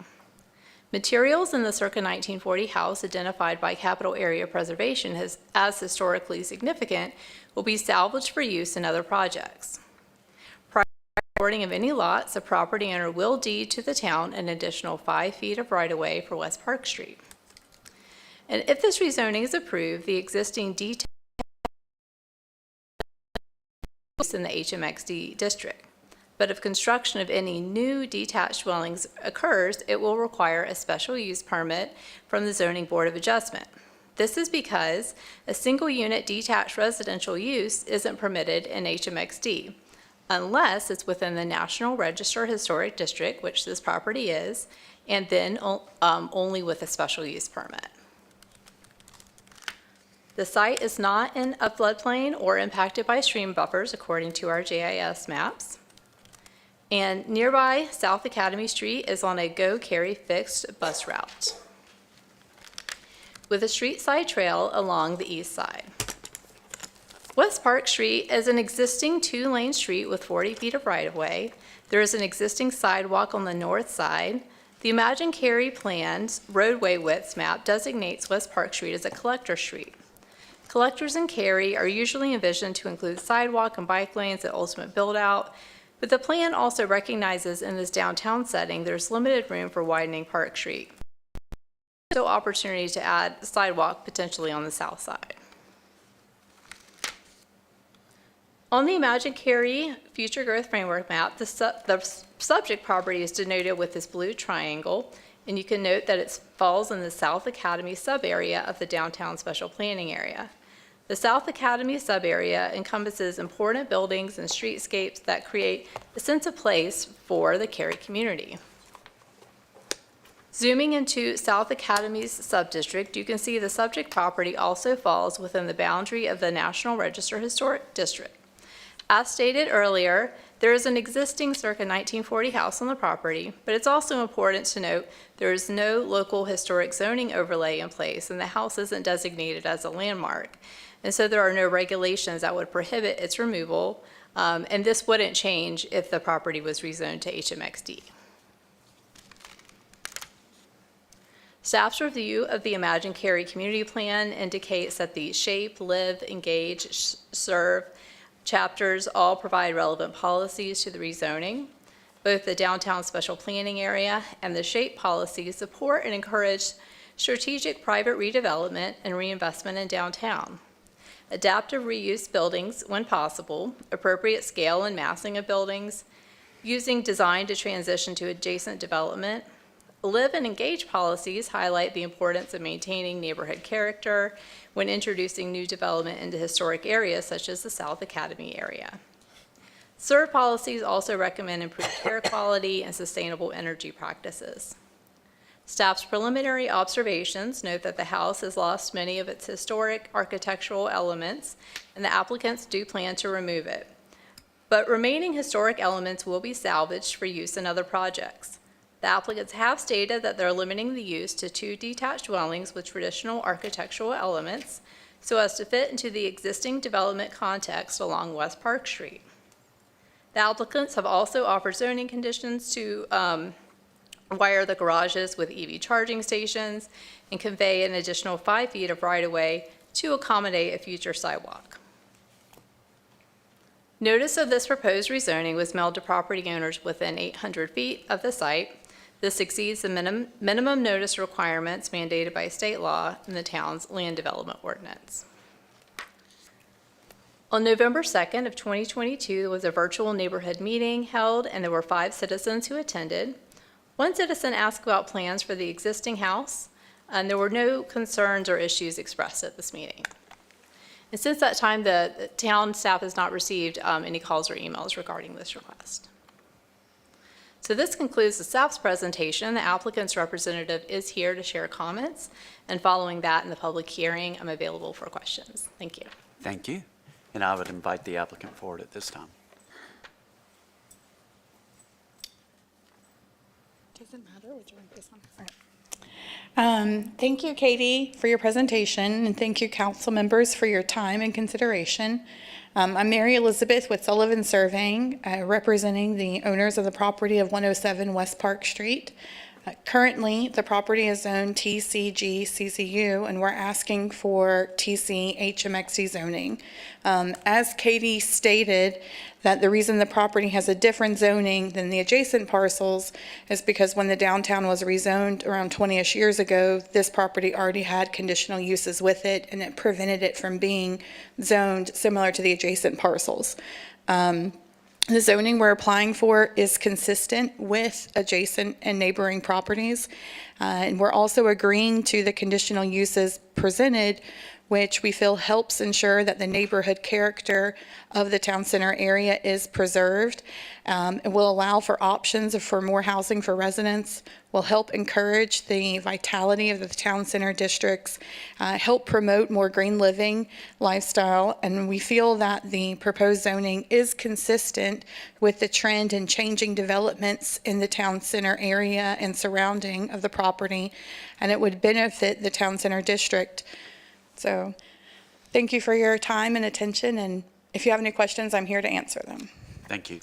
S9: Materials in the circa 1940 house identified by Capital Area Preservation as historically significant will be salvaged for use in other projects. Prior to recording of any lots, the property owner will deed to the town an additional 5 feet of right-of-way for West Park Street. And if this rezoning is approved, the existing detached in the HMXD district. But if construction of any new detached dwellings occurs, it will require a special use permit from the Zoning Board of Adjustment. This is because a single-unit detached residential use isn't permitted in HMXD, unless it's within the National Register Historic District, which this property is, and then only with a special use permit. The site is not in a floodplain or impacted by stream buffers, according to our GIS maps. And nearby South Academy Street is on a Go Cary fixed bus route, with a street side trail along the east side. West Park Street is an existing 2-lane street with 40 feet of right-of-way. There is an existing sidewalk on the north side. The Imagine Cary Plan's roadway widths map designates West Park Street as a collector street. Collectors in Cary are usually envisioned to include sidewalk and bike lanes at ultimate build-out, but the plan also recognizes in this downtown setting there's limited room for widening Park Street. There's no opportunity to add sidewalk potentially on the south side. On the Imagine Cary Future Growth Framework map, the subject property is denoted with this blue triangle, and you can note that it falls in the South Academy sub-area of the downtown special planning area. The South Academy sub-area encompasses important buildings and streetscapes that create a sense of place for the Cary community. Zooming into South Academy's sub-district, you can see the subject property also falls within the boundary of the National Register Historic District. As stated earlier, there is an existing circa 1940 house on the property, but it's also important to note there is no local historic zoning overlay in place, and the house isn't designated as a landmark. And so there are no regulations that would prohibit its removal, and this wouldn't change if the property was rezoned to HMXD. Staff's review of the Imagine Cary Community Plan indicates that the Shape, Live, Engage, Serve chapters all provide relevant policies to the rezoning. Both the downtown special planning area and the SHAPE policies support and encourage strategic private redevelopment and reinvestment in downtown. Adaptive reuse buildings when possible, appropriate scale and massing of buildings, using design to transition to adjacent development. Live and engage policies highlight the importance of maintaining neighborhood character when introducing new development into historic areas such as the South Academy area. Serve policies also recommend improved air quality and sustainable energy practices. Staff's preliminary observations note that the house has lost many of its historic architectural elements, and the applicants do plan to remove it. but remaining historic elements will be salvaged for use in other projects. The applicants have stated that they're limiting the use to 2 detached dwellings with traditional architectural elements so as to fit into the existing development context along West Park Street. The applicants have also offered zoning conditions to wire the garages with EV charging stations and convey an additional 5 feet of right-of-way to accommodate a future sidewalk. Notice of this proposed rezoning was mailed to property owners within 800 feet of the site. This exceeds the minimum notice requirements mandated by state law in the town's land development ordinance. On November 2nd of 2022, there was a virtual neighborhood meeting held, and there were 5 citizens who attended. One citizen asked about plans for the existing house, and there were no concerns or issues expressed at this meeting. And since that time, the town staff has not received any calls or emails regarding this request. So this concludes the staff's presentation. The applicant's representative is here to share comments, and following that in the public hearing, I'm available for questions. Thank you.
S2: Thank you. And I would invite the applicant forward at this time.
S16: Doesn't matter which one goes on. All right. Thank you, Katie, for your presentation, and thank you, council members, for your time and consideration. I'm Mary Elizabeth with Sullivan Surveying, representing the owners of the property of 107 West Park Street. Currently, the property is zoned TCG CCU, and we're asking for TC HMXD zoning. As Katie stated, that the reason the property has a different zoning than the adjacent parcels is because when the downtown was rezoned around 20-ish years ago, this property already had conditional uses with it, and it prevented it from being zoned similar to the adjacent parcels. The zoning we're applying for is consistent with adjacent and neighboring properties. And we're also agreeing to the conditional uses presented, which we feel helps ensure that the neighborhood character of the town center area is preserved. It will allow for options for more housing for residents, will help encourage the vitality of the town center districts, help promote more green living lifestyle, and we feel that the proposed zoning is consistent with the trend in changing developments in the town center area and surrounding of the property, and it would benefit the town center district. So thank you for your time and attention, and if you have any questions, I'm here to answer them.
S2: Thank you.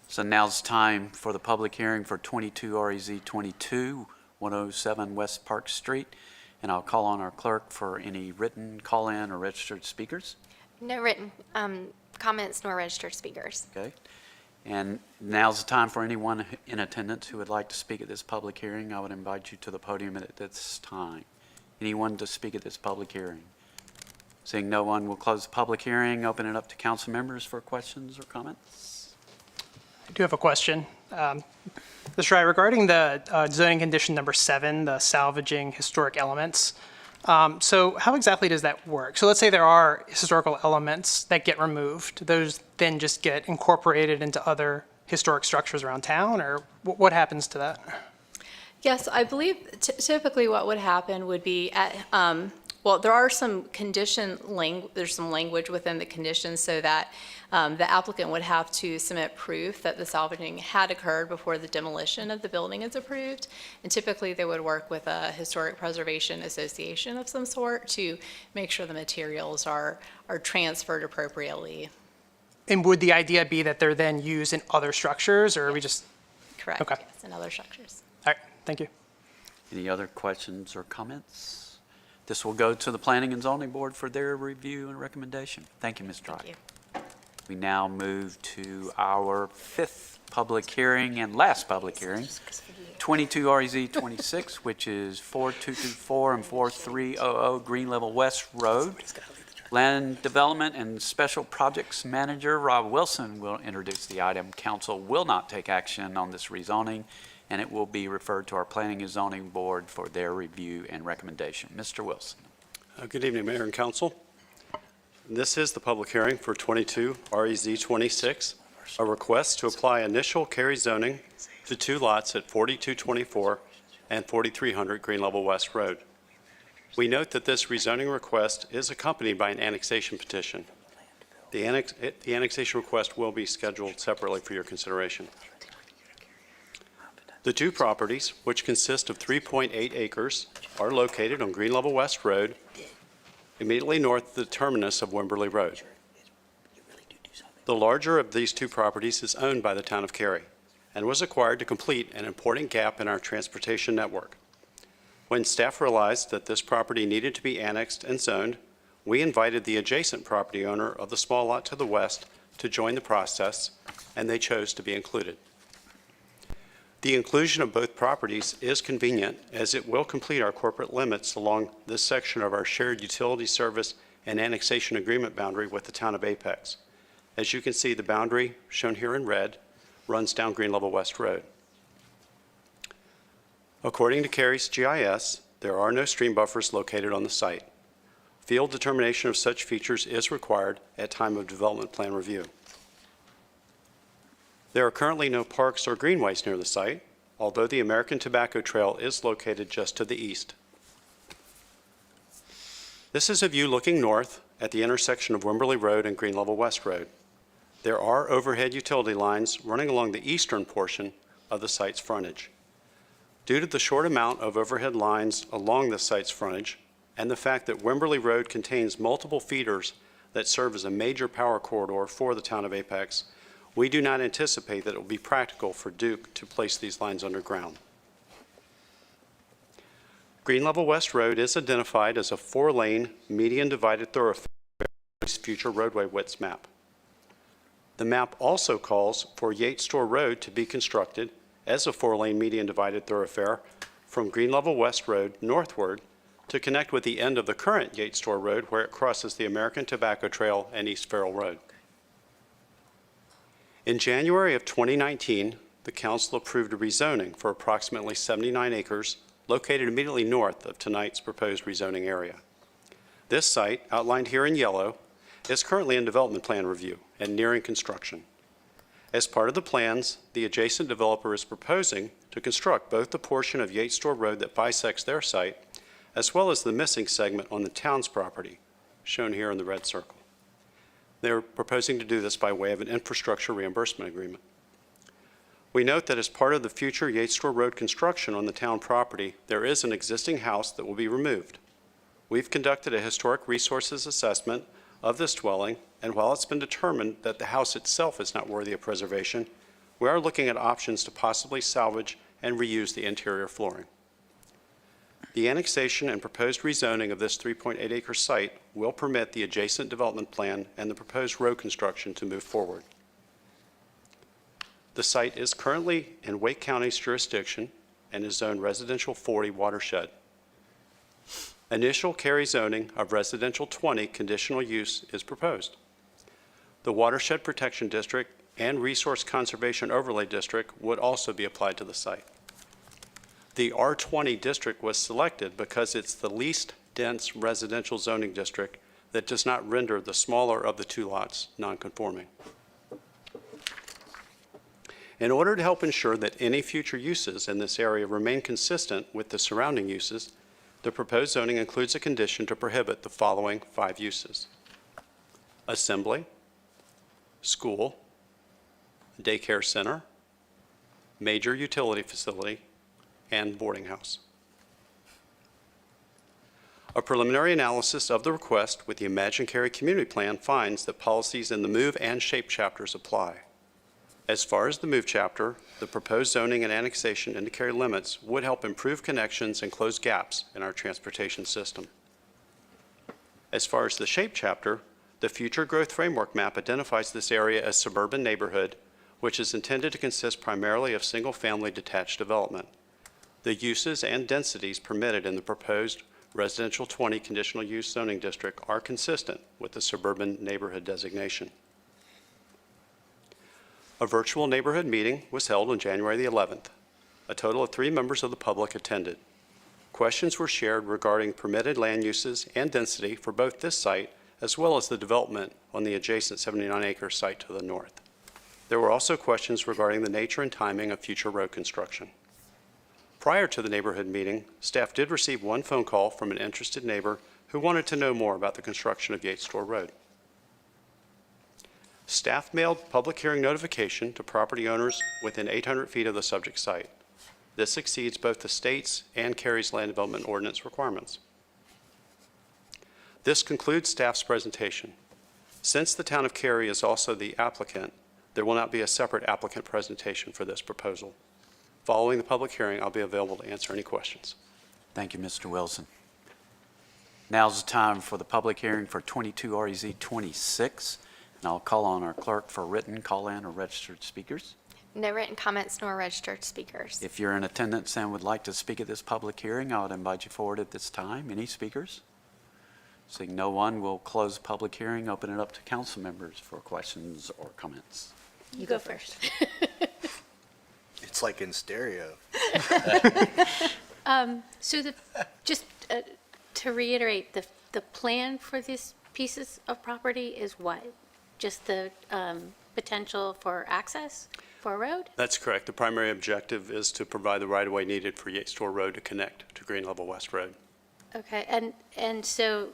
S2: So now's time for the public hearing for 22 REZ 22, 107 West Park Street. And I'll call on our clerk for any written call-in or registered speakers.
S6: No written comments nor registered speakers.
S2: Okay. And now's the time for anyone in attendance who would like to speak at this public hearing. I would invite you to the podium at this time. Anyone to speak at this public hearing? Seeing no one, we'll close the public hearing, open it up to council members for questions or comments.
S13: I do have a question. Mr. Wright, regarding the zoning condition number 7, the salvaging historic elements. So how exactly does that work? So let's say there are historical elements that get removed. Those then just get incorporated into other historic structures around town, or what happens to that?
S9: Yes, I believe typically what would happen would be at, well, there are some there's some language within the conditions so that the applicant would have to submit proof that the salvaging had occurred before the demolition of the building is approved. And typically they would work with a historic preservation association of some sort to make sure the materials are transferred appropriately.
S13: And would the idea be that they're then used in other structures, or are we just?
S9: Correct,
S13: Okay.
S9: yes, in other structures.
S13: All right, thank you.
S2: Any other questions or comments? This will go to the Planning and Zoning Board for their review and recommendation. Thank you, Ms. Wright.
S9: Thank you.
S2: We now move to our 5th public hearing and last public hearing, 22 REZ 26, which is 4224 and 4300 Green Level West Road. Land Development and Special Projects Manager Rob Wilson will introduce the item. Council will not take action on this rezoning, and it will be referred to our Planning and Zoning Board for their review and recommendation. Mr. Wilson.
S17: Good evening, Mayor and Council. This is the public hearing for 22 REZ 26, a request to apply initial Cary zoning to 2 lots at 4224 and 4300 Green Level West Road. We note that this rezoning request is accompanied by an annexation petition. The annexation request will be scheduled separately for your consideration. The two properties, which consist of 3.8 acres, are located on Green Level West Road, immediately north of the terminus of Wimberley Road. The larger of these two properties is owned by the town of Cary and was acquired to complete an important gap in our transportation network. When staff realized that this property needed to be annexed and zoned, we invited the adjacent property owner of the small lot to the west to join the process, and they chose to be included. The inclusion of both properties is convenient, as it will complete our corporate limits along this section of our shared utility service and annexation agreement boundary with the town of Apex. As you can see, the boundary, shown here in red, runs down Green Level West Road. According to Cary's GIS, there are no stream buffers located on the site. Field determination of such features is required at time of development plan review. There are currently no parks or greenways near the site, although the American Tobacco Trail is located just to the east. This is a view looking north at the intersection of Wimberley Road and Green Level West Road. There are overhead utility lines running along the eastern portion of the site's frontage. Due to the short amount of overhead lines along the site's frontage and the fact that Wimberley Road contains multiple feeders that serve as a major power corridor for the town of Apex, we do not anticipate that it will be practical for Duke to place these lines underground. Green Level West Road is identified as a 4-lane median divided thoroughfare in the future roadway widths map. The map also calls for Yates Store Road to be constructed as a 4-lane median divided thoroughfare from Green Level West Road northward to connect with the end of the current Yates Store Road where it crosses the American Tobacco Trail and East Farrell Road. In January of 2019, the council approved a rezoning for approximately 79 acres located immediately north of tonight's proposed rezoning area. This site, outlined here in yellow, is currently in development plan review and nearing construction. As part of the plans, the adjacent developer is proposing to construct both the portion of Yates Store Road that bisects their site, as well as the missing segment on the town's property, shown here in the red circle. They're proposing to do this by way of an infrastructure reimbursement agreement. We note that as part of the future Yates Store Road construction on the town property, there is an existing house that will be removed. We've conducted a historic resources assessment of this dwelling, and while it's been determined that the house itself is not worthy of preservation, we are looking at options to possibly salvage and reuse the interior flooring. The annexation and proposed rezoning of this 3.8-acre site will permit the adjacent development plan and the proposed road construction to move forward. The site is currently in Wake County's jurisdiction and is zoned Residential 40 watershed. Initial Cary zoning of Residential 20 conditional use is proposed. The Watershed Protection District and Resource Conservation Overlay District would also be applied to the site. The R20 district was selected because it's the least dense residential zoning district that does not render the smaller of the two lots nonconforming. In order to help ensure that any future uses in this area remain consistent with the surrounding uses, the proposed zoning includes a condition to prohibit the following 5 uses: assembly, school, daycare center, major utility facility, and boarding house. A preliminary analysis of the request with the Imagine Cary Community Plan finds that policies in the Move and Shape chapters apply. As far as the Move chapter, the proposed zoning and annexation into Cary limits would help improve connections and close gaps in our transportation system. As far as the Shape chapter, the Future Growth Framework map identifies this area as suburban neighborhood, which is intended to consist primarily of single-family detached development. The uses and densities permitted in the proposed Residential 20 conditional use zoning district are consistent with the suburban neighborhood designation. A virtual neighborhood meeting was held on January the 11th. A total of 3 members of the public attended. Questions were shared regarding permitted land uses and density for both this site as well as the development on the adjacent 79-acre site to the north. There were also questions regarding the nature and timing of future road construction. Prior to the neighborhood meeting, staff did receive 1 phone call from an interested neighbor who wanted to know more about the construction of Yates Store Road. Staff mailed public hearing notification to property owners within 800 feet of the subject site. This exceeds both the state's and Cary's land development ordinance requirements. This concludes staff's presentation. Since the town of Cary is also the applicant, there will not be a separate applicant presentation for this proposal. Following the public hearing, I'll be available to answer any questions.
S2: Thank you, Mr. Wilson. Now's the time for the public hearing for 22 REZ 26, and I'll call on our clerk for written call-in or registered speakers.
S6: No written comments nor registered speakers.
S2: If you're in attendance and would like to speak at this public hearing, I would invite you forward at this time. Any speakers? Seeing no one, we'll close the public hearing, open it up to council members for questions or comments.
S15: You go first.
S3: It's like in stereo.
S15: So just to reiterate, the plan for these pieces of property is what? Just the potential for access for a road?
S17: That's correct. The primary objective is to provide the right-of-way needed for Yates Store Road to connect to Green Level West Road.
S15: Okay, and so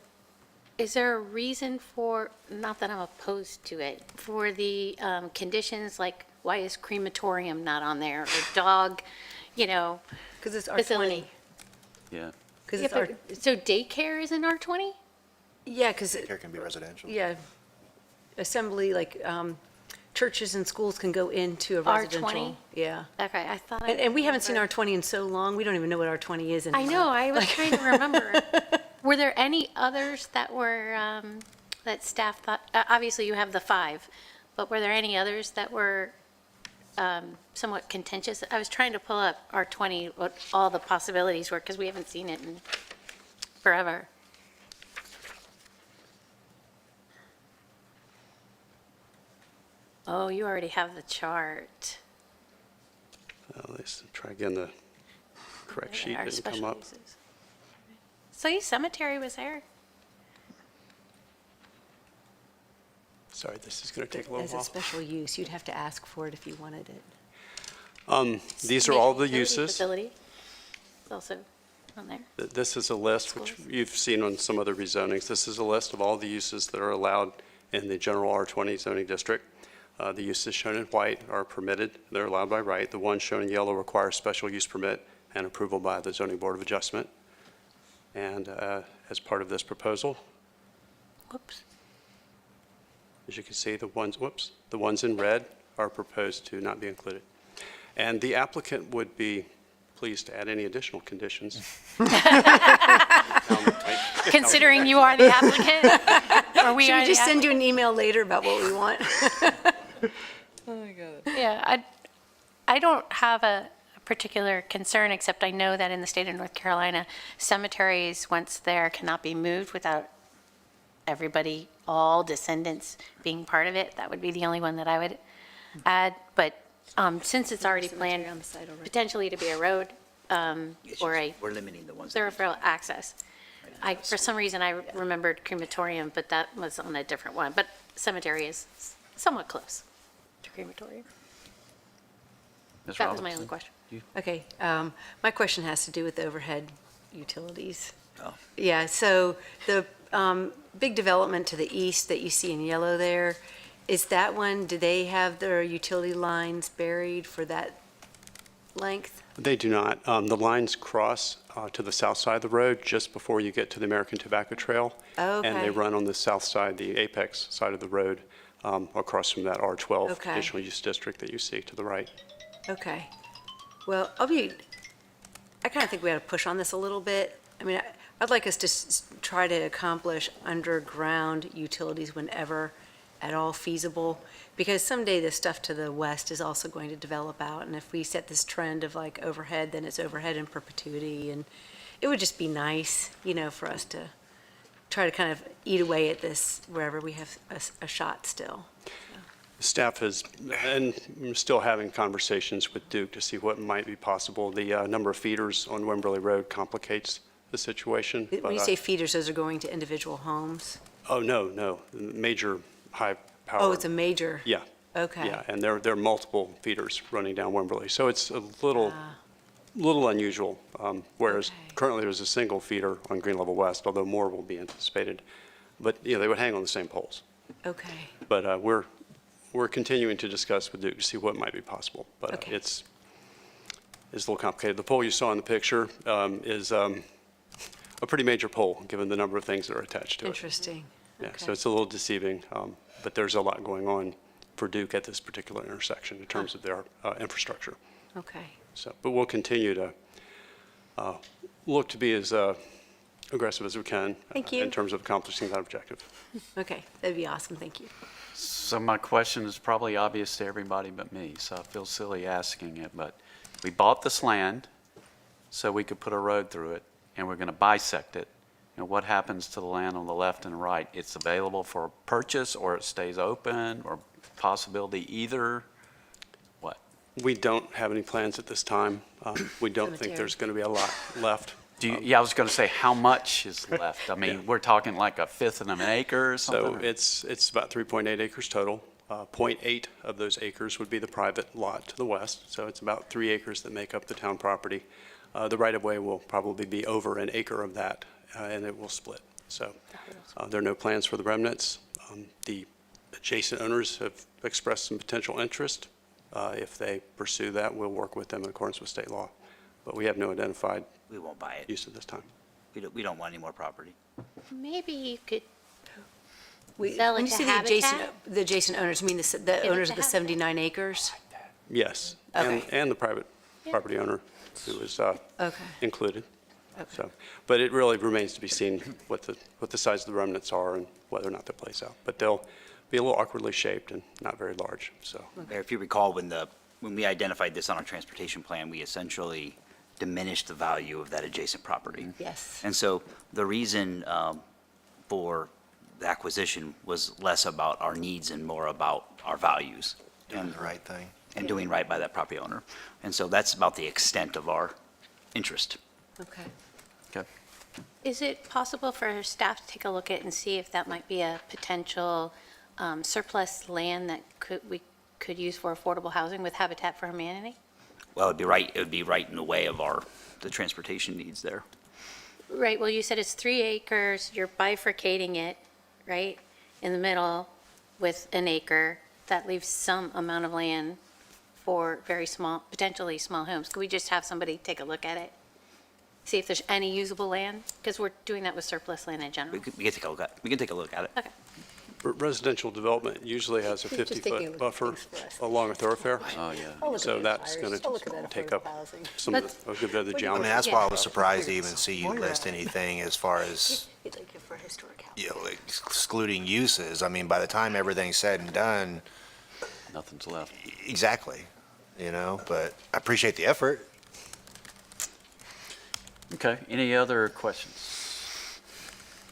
S15: is there a reason for, not that I'm opposed to it, for the conditions, like why is crematorium not on there, or dog,
S8: Because it's
S15: facility?
S8: R20.
S2: Yeah.
S8: Because
S15: Yeah,
S8: it's R,
S15: but- So daycare is in R20?
S8: yeah, because,
S3: Here can be residential.
S8: yeah, assembly, like, churches and schools can go into a residential.
S15: R20?
S8: Yeah.
S15: Okay, I thought.
S8: And we haven't seen R20 in so long, we don't even know what R20 is
S15: I
S8: anymore.
S15: know, I was trying to remember. Were there any others that were, that staff thought, obviously you have the 5, but were there any others that were somewhat contentious? I was trying to pull up R20, what all the possibilities were, because we haven't seen it in forever. Oh, you already have the chart.
S17: Let's try again, the correct sheet
S15: Our
S17: didn't come
S15: special
S17: up.
S15: uses. So your cemetery was there?
S17: Sorry, this is going to take a little
S8: As a
S17: while.
S8: special use, you'd have to ask for it if you wanted it.
S17: These are all the
S15: Utility
S17: uses.
S15: Facility is also on there.
S17: This is a list, which you've seen on some other rezonings. This is a list of all the uses that are allowed in the general R20 zoning district. The uses shown in white are permitted. They're allowed by right. The ones shown in yellow require special use permit and approval by the Zoning Board of Adjustment. And as part of this proposal,
S15: Whoops.
S17: as you can see, the ones in red are proposed to not be included. And the applicant would be pleased to add any additional conditions.
S15: Considering you are the applicant? Or we
S8: Should
S15: are
S8: we
S15: the
S8: just send you an email later about what we want?
S15: Yeah, I don't have a particular concern, except I know that in the state of North Carolina, cemeteries, once there, cannot be moved without everybody, all descendants being part of it. That would be the only one that I would add. But since it's already planned potentially to be a road or a
S11: We're limiting the ones.
S15: thoroughfare access, for some reason, I remembered crematorium, but that was on a different one. But cemetery is somewhat close to crematorium.
S2: Ms.
S15: That was my
S2: Robertson?
S15: only question.
S8: Okay, my question has to do with the overhead utilities.
S11: Oh.
S8: Yeah, so the big development to the east that you see in yellow there, is that one, do they have their utility lines buried for that length?
S17: They do not. The lines cross to the south side of the road just before you get to the American Tobacco Trail. And
S8: Okay.
S17: they run on the south side, the apex side of the road, across from that R12
S8: Okay.
S17: conditional use district that you see to the right.
S8: Okay. Well, I kind of think we ought to push on this a little bit. I mean, I'd like us to try to accomplish underground utilities whenever at all feasible, because someday the stuff to the west is also going to develop out, and if we set this trend of like overhead, then it's overhead in perpetuity, and it would just be nice, for us to try to kind of eat away at this wherever we have a shot still.
S17: Staff has, and I'm still having conversations with Duke to see what might be possible. The number of feeders on Wimberley Road complicates the situation.
S8: When
S17: but,
S8: you say feeders, those are going to individual homes?
S17: Oh, no, major high power.
S8: Oh, it's a major?
S17: Yeah.
S8: Okay.
S17: Yeah, and there are multiple feeders running down Wimberley. So it's a little unusual, whereas currently there's a single feeder on Green Level West, although more will be anticipated. But, they would hang on the same poles.
S8: Okay.
S17: But we're continuing to discuss with Duke to see what might be possible, but
S8: Okay.
S17: it's a little complicated. The pole you saw in the picture is a pretty major pole, given the number of things that are attached to it.
S8: Interesting.
S17: Yeah, so
S8: Okay.
S17: it's a little deceiving, but there's a lot going on for Duke at this particular intersection in terms of their infrastructure.
S8: Okay.
S17: So, but we'll continue to look to be as aggressive as we can
S8: Thank you.
S17: in terms of accomplishing that objective.
S8: Okay, that'd be awesome, thank you.
S2: So my question is probably obvious to everybody but me, so I feel silly asking it, but we bought this land so we could put a road through it, and we're going to bisect it. And what happens to the land on the left and right? It's available for purchase, or it stays open, or possibility either? What?
S17: We don't have any plans at this time. We don't think
S8: Cemetery.
S17: there's going to be a lot left.
S2: Yeah, I was going to say, how much is left? I mean,
S17: Yeah.
S2: we're talking like a fifth of an acre or
S17: So
S2: something?
S17: it's about 3.8 acres total. 0.8 of those acres would be the private lot to the west, so it's about 3 acres that make up the town property. The right-of-way will probably be over an acre of that, and it will split. So there are no plans for the remnants. The adjacent owners have expressed some potential interest. If they pursue that, we'll work with them in accordance with state law. But we have no identified
S11: We won't buy it.
S17: use at this time.
S11: We don't want any more property.
S15: Maybe you could
S8: We-
S15: Sell it
S8: when you
S15: to
S8: say the
S15: Habitat?
S8: adjacent owners, you mean the
S15: Give it
S8: owners
S15: to
S8: of the
S15: Habitat.
S8: 79 acres?
S17: Yes,
S8: Okay.
S17: and the private property owner who is
S8: Okay.
S17: included.
S8: Okay.
S17: So, but it really remains to be seen what the size of the remnants are and whether or not they'll place out. But they'll be a little awkwardly shaped and not very large, so.
S11: Mayor, if you recall, when we identified this on our transportation plan, we essentially diminished the value of that adjacent property.
S8: Yes.
S11: And so the reason for the acquisition was less about our needs and more about our values.
S3: Doing the right thing.
S11: And doing right by that property owner. And so that's about the extent of our interest.
S8: Okay.
S2: Okay.
S15: Is it possible for staff to take a look at and see if that might be a potential surplus land that we could use for affordable housing with Habitat for Humanity?
S11: Well, it would be right in the way of the transportation needs there.
S15: Right, well, you said it's 3 acres, you're bifurcating it, right, in the middle with an acre. That leaves some amount of land for very small, potentially small homes. Could we just have somebody take a look at it? See if there's any usable land? Because we're doing that with surplus land in general.
S11: We can take a look at it.
S15: Okay.
S17: Residential development usually has a
S8: Just thinking
S17: 50-foot
S8: of
S17: buffer
S8: things for us.
S17: along a thoroughfare.
S2: Oh, yeah.
S8: I'll look at
S17: So
S8: the
S17: that's
S8: flyers.
S17: going
S8: I'll look at
S17: to
S8: that
S17: take
S8: affordable
S17: up
S8: housing.
S17: some of a good bit of the
S3: I mean,
S17: geometry.
S3: that's why I was surprised to even see you list anything as far as,
S8: You'd like it for historic housing.
S3: you know, excluding uses. I mean, by the time everything's said and done,
S2: Nothing's left.
S3: exactly, you know, but I appreciate the effort.
S2: Okay, any other questions?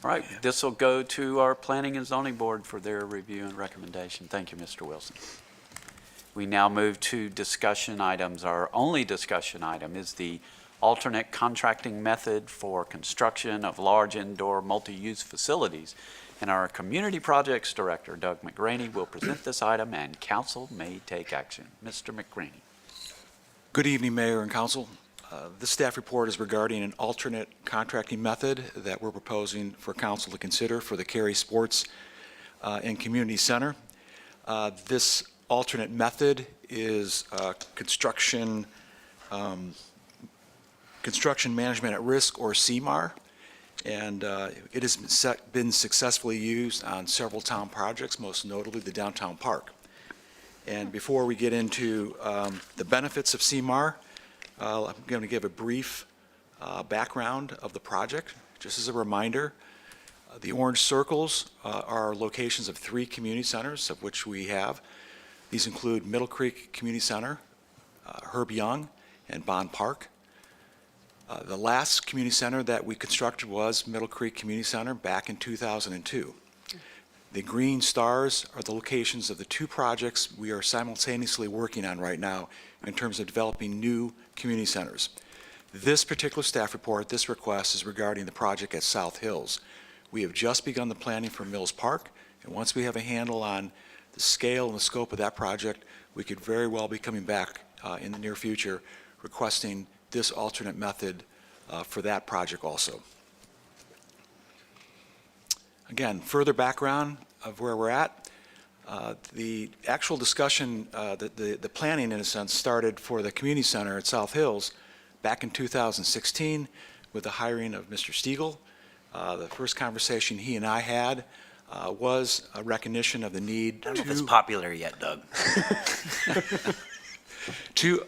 S2: All right, this will go to our Planning and Zoning Board for their review and recommendation. Thank you, Mr. Wilson. We now move to discussion items. Our only discussion item is the alternate contracting method for construction of large indoor multi-use facilities. And our Community Projects Director, Doug McGraney, will present this item, and council may take action. Mr. McGraney.
S18: Good evening, Mayor and Council. This staff report is regarding an alternate contracting method that we're proposing for Council to consider for the Cary Sports and Community Center. This alternate method is construction management at risk, or CMAR, and it has been successfully used on several town projects, most notably the downtown park. And before we get into the benefits of CMAR, I'm going to give a brief background of the project. Just as a reminder, the orange circles are locations of 3 community centers, of which we have. These include Middle Creek Community Center, Herb Young, and Bond Park. The last community center that we constructed was Middle Creek Community Center back in 2002. The green stars are the locations of the 2 projects we are simultaneously working on right now in terms of developing new community centers. This particular staff report, this request, is regarding the project at South Hills. We have just begun the planning for Mills Park, and once we have a handle on the scale and the scope of that project, we could very well be coming back in the near future requesting this alternate method for that project also. Again, further background of where we're at. The actual discussion, the planning, in a sense, started for the community center at South Hills back in 2016 with the hiring of Mr. Stiegel. The first conversation he and I had was a recognition of the need to...
S11: I don't know if it's popular yet, Doug.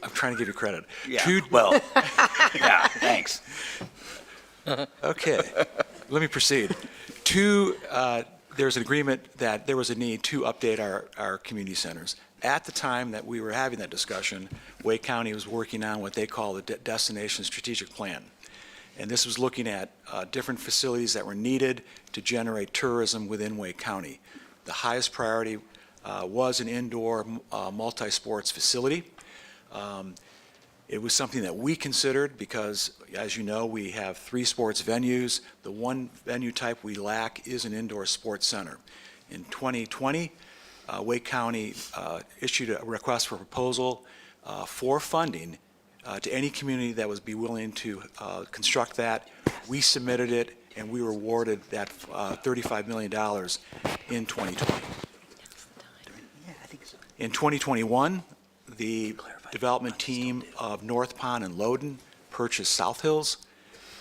S18: I'm trying to give you credit.
S11: Yeah, well, yeah, thanks.
S18: Okay, let me proceed. There's an agreement that there was a need to update our community centers. At the time that we were having that discussion, Wake County was working on what they call the Destination Strategic Plan. And this was looking at different facilities that were needed to generate tourism within Wake County. The highest priority was an indoor multi-sports facility. It was something that we considered because, as you know, we have 3 sports venues. The one venue type we lack is an indoor sports center. In 2020, Wake County issued a request for proposal for funding to any community that would be willing to construct that. We submitted it, and we were awarded that $35 million in 2020. In 2021, the development team of North Pond and Loudoun purchased South Hills,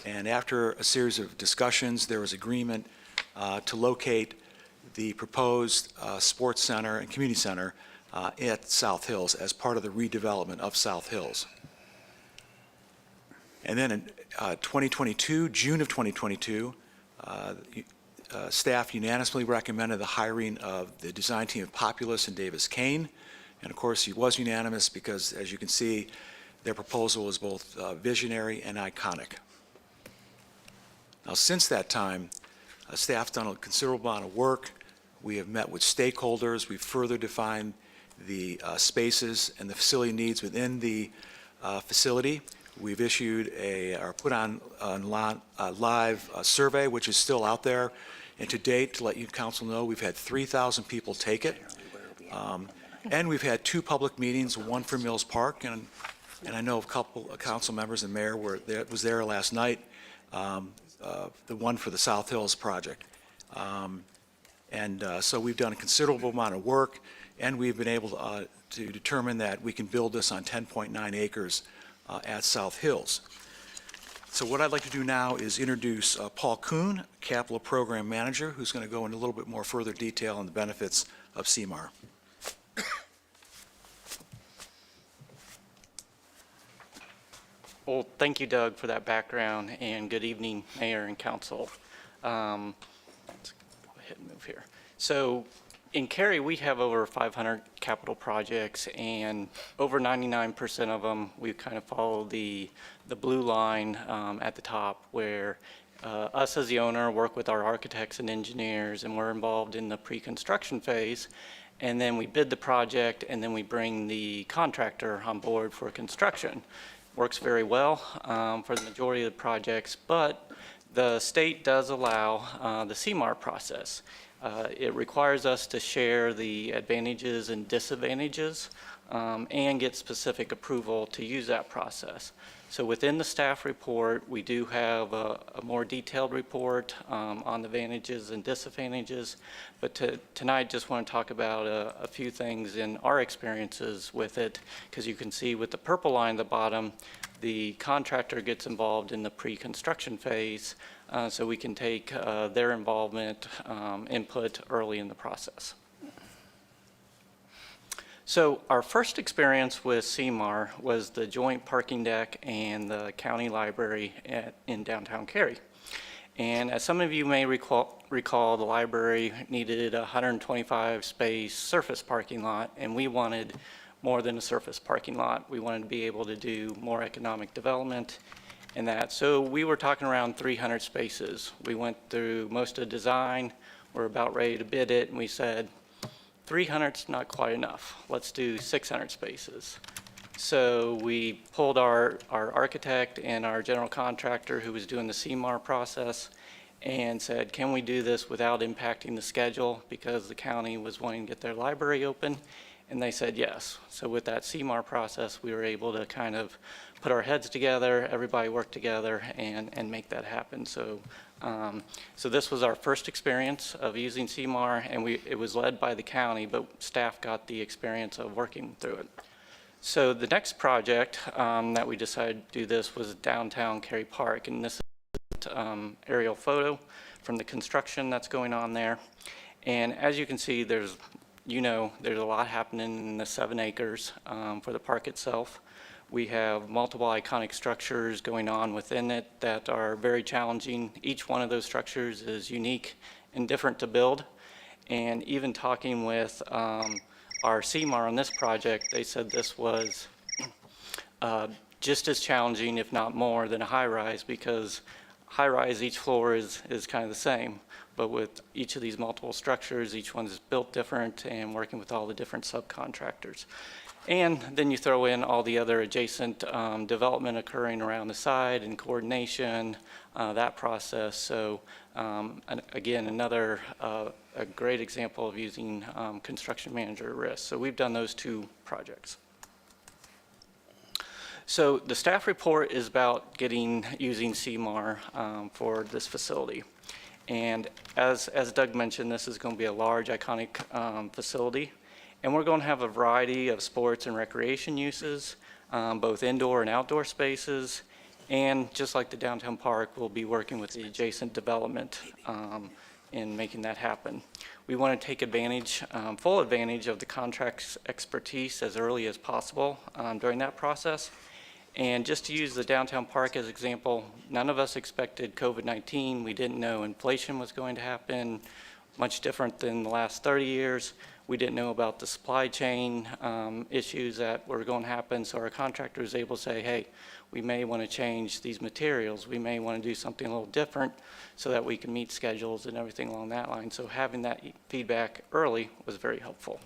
S18: and after a series of discussions, there was agreement to locate the proposed sports center and community center at South Hills as part of the redevelopment of South Hills. And then in 2022, June of 2022, staff unanimously recommended the hiring of the design team of Populous and Davis Kane. And of course, it was unanimous because, as you can see, their proposal was both visionary and iconic. Now, since that time, staff's done a considerable amount of work. We have met with stakeholders. We've further defined the spaces and the facility needs within the facility. We've issued or put on a live survey, which is still out there. And to date, to let you council know, we've had 3,000 people take it. And we've had 2 public meetings, one for Mills Park, and I know a couple of council members and mayor was there last night, the one for the South Hills project. So we've done a considerable amount of work, and we've been able to determine that we can build this on 10.9 acres at South Hills. So what I'd like to do now is introduce Paul Kuhn, Capital Program Manager, who's going to go into a little bit more further detail on the benefits of CMAR.
S19: Well, thank you, Doug, for that background, and good evening, Mayor and Council. Let's go ahead and move here. So in Cary, we have over 500 capital projects, and over 99% of them, we kind of follow the blue line at the top, where us as the owner work with our architects and engineers, and we're involved in the pre-construction phase. And then we bid the project, and then we bring the contractor on board for construction. Works very well for the majority of the projects, but the state does allow the CMAR process. It requires us to share the advantages and disadvantages and get specific approval to use that process. So within the staff report, we do have a more detailed report on the advantages and disadvantages, but tonight just want to talk about a few things in our experiences with it, because you can see with the purple line at the bottom, the contractor gets involved in the pre-construction phase, so we can take their involvement input early in the process. So our first experience with CMAR was the joint parking deck and the county library in downtown Cary. And as some of you may recall, the library needed a 125 space surface parking lot, and we wanted more than a surface parking lot. We wanted to be able to do more economic development and that. So we were talking around 300 spaces. We went through most of the design, we're about ready to bid it, and we said, 300's not quite enough. Let's do 600 spaces. So we pulled our architect and our general contractor who was doing the CMAR process and said, can we do this without impacting the schedule, because the county was wanting to get their library open. And they said yes. So with that CMAR process, we were able to kind of put our heads together, everybody worked together, and make that happen. So, so this was our first experience of using CMAR, and it was led by the county, but staff got the experience of working through it. So the next project that we decided to do this was downtown Cary Park, and this is aerial photo from the construction that's going on there. And as you can see, there's a lot happening in the 7 acres for the park itself. We have multiple iconic structures going on within it that are very challenging. Each one of those structures is unique and different to build. And even talking with our CMAR on this project, they said this was just as challenging, if not more, than a high-rise, because high-rise, each floor is kind of the same. But with each of these multiple structures, each one is built different and working with all the different subcontractors. And then you throw in all the other adjacent development occurring around the side and coordination, that process. So again, another a great example of using construction manager at risk. So we've done those 2 projects. So the staff report is about using CMAR for this facility. And as Doug mentioned, this is going to be a large, iconic facility. And we're going to have a variety of sports and recreation uses, both indoor and outdoor spaces. And just like the downtown park, we'll be working with the adjacent development in making that happen. We want to take advantage, full advantage of the contract's expertise as early as possible during that process. And just to use the downtown park as an example, none of us expected COVID-19. We didn't know inflation was going to happen, much different than the last 30 years. We didn't know about the supply chain issues that were going to happen. So our contractor was able to say, hey, we may want to change these materials. We may want to do something a little different so that we can meet schedules and everything along that line. So having that feedback early was very helpful.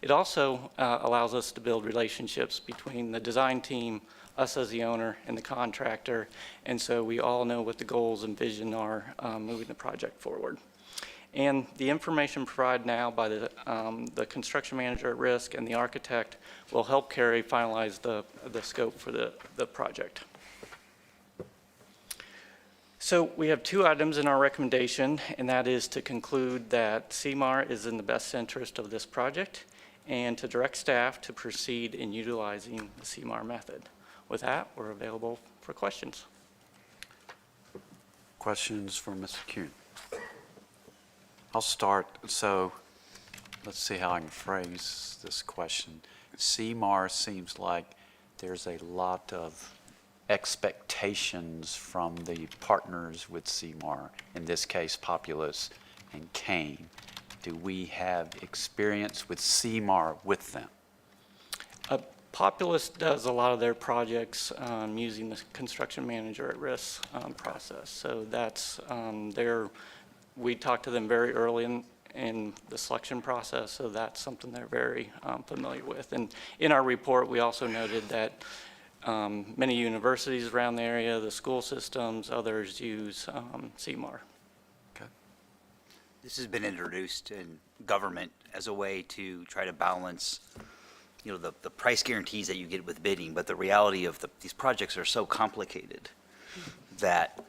S19: It also allows us to build relationships between the design team, us as the owner, and the contractor, and so we all know what the goals and vision are moving the project forward. And the information provided now by the construction manager at risk and the architect will help Cary finalize the scope for the project. So we have 2 items in our recommendation, and that is to conclude that CMAR is in the best interest of this project and to direct staff to proceed in utilizing the CMAR method. With that, we're available for questions.
S2: Questions for Mr. Kuhn? I'll start. So let's see how I can phrase this question. CMAR seems like there's a lot of expectations from the partners with CMAR, in this case Populous and Kane. Do we have experience with CMAR with them?
S19: Populous does a lot of their projects using the construction manager at risk process. So that's we talked to them very early in the selection process, so that's something they're very familiar with. And in our report, we also noted that many universities around the area, the school systems, others use CMAR.
S2: Okay.
S11: This has been introduced in government as a way to try to balance the price guarantees that you get with bidding, but the reality of these projects are so complicated that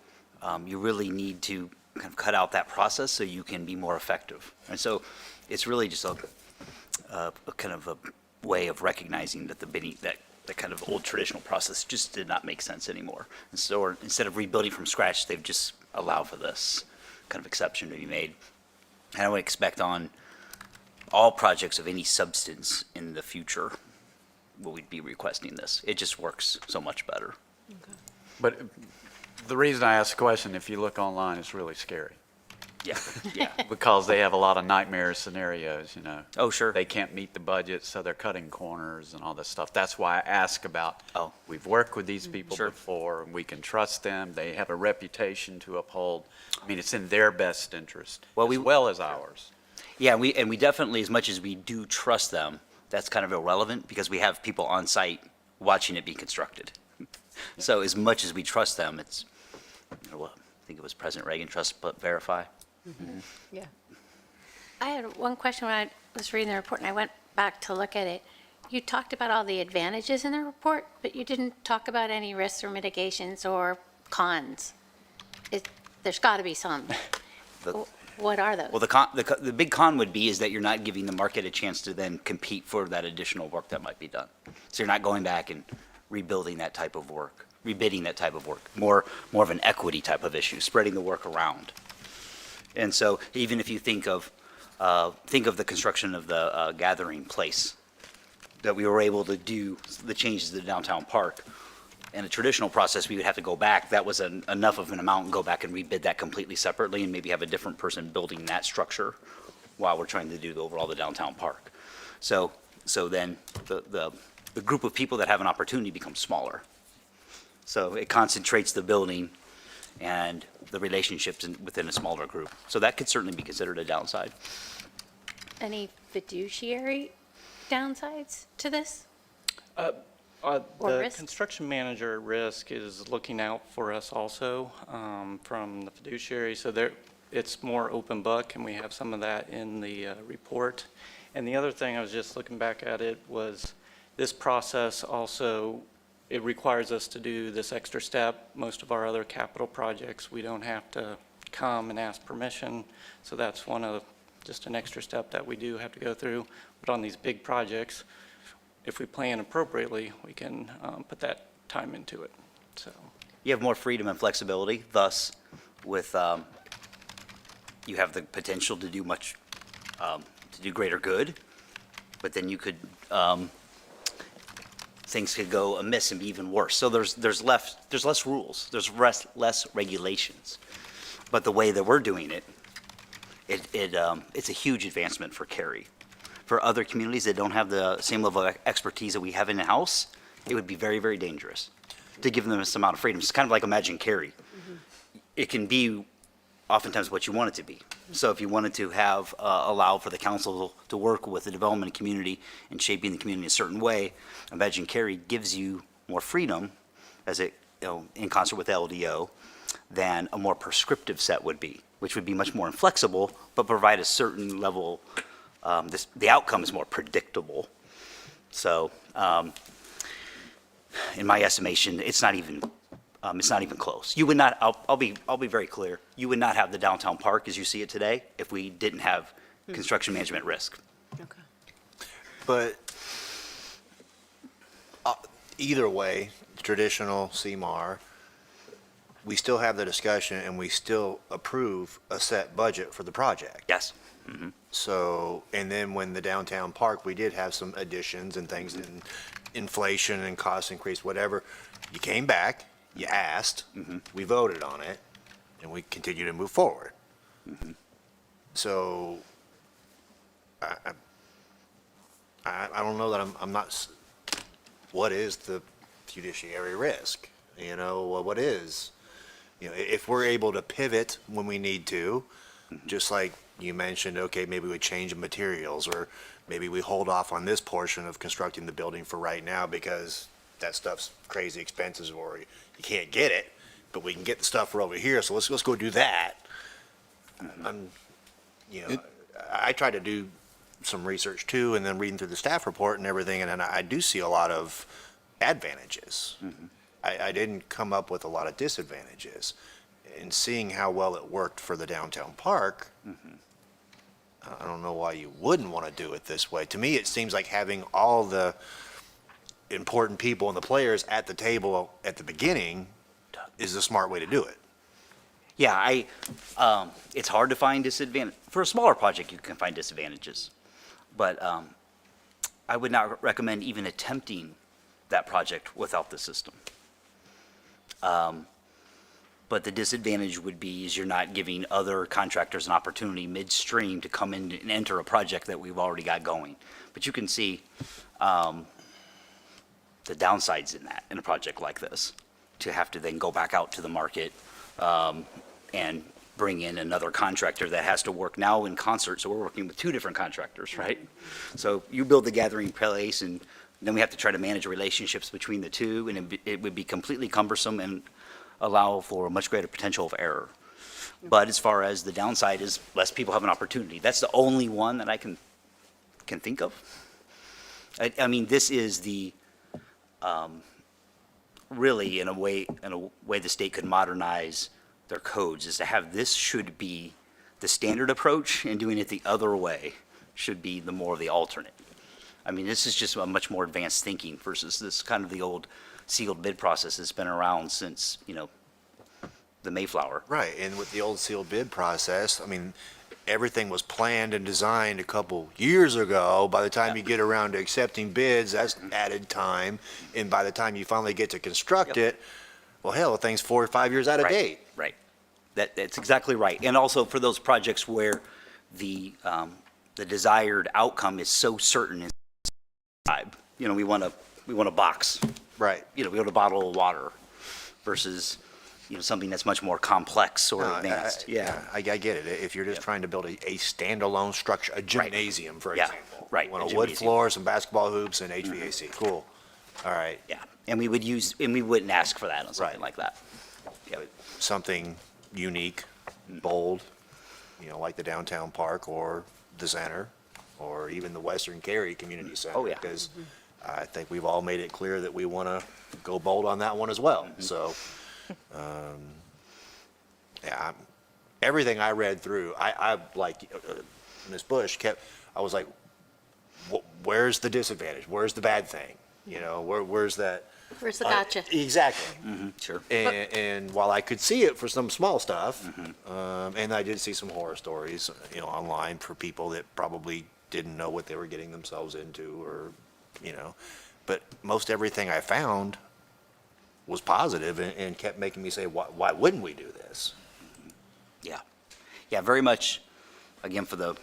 S11: you really need to kind of cut out that process so you can be more effective. And so it's really just a kind of a way of recognizing that the bidding, that kind of old traditional process just did not make sense anymore. And so instead of rebuilding from scratch, they've just allowed for this kind of exception to be made. And I would expect on all projects of any substance in the future, we'd be requesting this. It just works so much better.
S2: Okay. But the reason I asked the question, if you look online, it's really scary.
S11: Yeah, yeah.
S2: Because they have a lot of nightmare scenarios,
S11: Oh, sure.
S2: They can't meet the budget, so they're cutting corners and all this stuff. That's why I ask about, we've worked with these people before, and we can trust them. They have a reputation to uphold. I mean, it's in their best interest, as well as ours.
S11: Yeah, and we definitely, as much as we do trust them, that's kind of irrelevant because we have people on site watching it be constructed. So as much as we trust them, it's, I think it was President Reagan, trust but verify.
S15: Yeah. I had one question when I was reading the report, and I went back to look at it, you talked about all the advantages in the report, but you didn't talk about any risks or mitigations or cons. There's got to be some. What are those?
S11: Well, the big con would be is that you're not giving the market a chance to then compete for that additional work that might be done. So you're not going back and rebuilding that type of work, rebidding that type of work, more of an equity type of issue, spreading the work around. And so even if you think of the construction of the gathering place, that we were able to do the changes to the downtown park. In a traditional process, we would have to go back. That was enough of an amount and go back and rebid that completely separately and maybe have a different person building that structure while we're trying to do the downtown park. So then the group of people that have an opportunity becomes smaller. So it concentrates the building and the relationships within a smaller group. So that could certainly be considered a downside.
S15: Any fiduciary downsides to this?
S19: The
S15: risk?
S19: construction manager at risk is looking out for us also from the fiduciary, so it's more open book, and we have some of that in the report. And the other thing, I was just looking back at it, was this process also, it requires us to do this extra step. Most of our other capital projects, we don't have to come and ask permission, so that's just an extra step that we do have to go through. But on these big projects, if we plan appropriately, we can put that time into it. So
S11: You have more freedom and flexibility, thus with, you have the potential to do to do greater good, but then you could, things could go amiss and be even worse. So there's less rules, there's less regulations. But the way that we're doing it, it's a huge advancement for Cary. For other communities that don't have the same level of expertise that we have in-house, it would be very, very dangerous to give them this amount of freedom. It's kind of like Imagine Cary. It can be oftentimes what you want it to be. So if you wanted to have, allow for the council to work with the development community and shaping the community in a certain way, Imagine Cary gives you more freedom as in concert with LDO than a more prescriptive set would be, which would be much more inflexible, but provide a certain level. The outcome is more predictable. So, in my estimation, it's not even close. You would not. I'll be very clear. You would not have the downtown park as you see it today if we didn't have construction management risk.
S8: Okay.
S3: But either way, traditional CMAR, we still have the discussion and we still approve a set budget for the project.
S11: Yes. Mm-hmm.
S3: So, and then when the downtown park, we did have some additions and things, and inflation and cost increase, whatever. You came back, you asked, we voted on it, and we continue to move forward. So, I don't know that I'm not, what is the fiduciary risk? You know, what is, if we're able to pivot when we need to, just like you mentioned, okay, maybe we change the materials, or maybe we hold off on this portion of constructing the building for right now because that stuff's crazy expensive or you can't get it, but we can get the stuff for over here, so let's go do that. I tried to do some research too, and then reading through the staff report and everything, and I do see a lot of advantages. I didn't come up with a lot of disadvantages. And seeing how well it worked for the downtown park, I don't know why you wouldn't want to do it this way. To me, it seems like having all the important people and the players at the table at the beginning is the smart way to do it.
S11: Yeah, it's hard to find disadvantage. For a smaller project, you can find disadvantages. But I would not recommend even attempting that project without the system. But the disadvantage would be is you're not giving other contractors an opportunity midstream to come in and enter a project that we've already got going. But you can see the downsides in that, in a project like this, to have to then go back out to the market and bring in another contractor that has to work now in concert. So we're working with two different contractors, right? So you build the gathering place, and then we have to try to manage relationships between the two, and it would be completely cumbersome and allow for a much greater potential of error. But as far as the downside is, less people have an opportunity. That's the only one that I can think of. I mean, this is the, really, in a way the state could modernize their codes, is to have this should be the standard approach, and doing it the other way should be the more of the alternate. I mean, this is just a much more advanced thinking versus this kind of the old sealed bid process that's been around since, the Mayflower.
S3: Right, and with the old sealed bid process, I mean, everything was planned and designed a couple years ago. By the time you get around to accepting bids, that's added time. And by the time you finally get to construct it, well, hell, the thing's 4 or 5 years out of date.
S11: Right. That's exactly right. And also for those projects where the desired outcome is so certain, we want a box.
S3: Right.
S11: We want a bottle of water versus, something that's much more complex or advanced.
S3: I get it. If you're just trying to build a standalone structure, a gymnasium, for example.
S11: Right.
S3: You want
S11: a
S3: a wood
S11: gymnasium.
S3: floor, some basketball hoops, and HVAC. Cool. All right.
S11: Yeah. And we wouldn't ask for that on something like that.
S3: Something unique, bold, like the downtown park or the center, or even the Western Cary Community Center.
S11: Oh, yeah.
S3: Because I think we've all made it clear that we want to go bold on that one as well. So, everything I read through, I like, Ms. Bush I was like, where's the disadvantage? Where's the bad thing? Where's that?
S15: Where's the gotcha?
S3: Exactly.
S11: Sure.
S3: And while I could see it for some small stuff, and I did see some horror stories, online for people that probably didn't know what they were getting themselves into, or, but most everything I found was positive and kept making me say, why wouldn't we do this?
S11: Yeah, very much, again, for the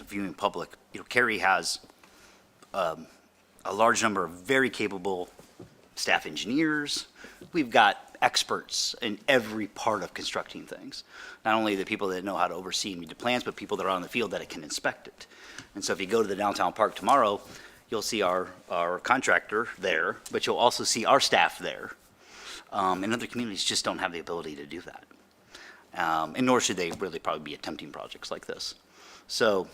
S11: viewing public, Cary has a large number of very capable staff engineers. We've got experts in every part of constructing things. Not only the people that know how to oversee and read the plans, but people that are on the field that can inspect it. And so if you go to the downtown park tomorrow, you'll see our contractor there, but you'll also see our staff there. And other communities just don't have the ability to do that. And nor should they really probably be attempting projects like this. So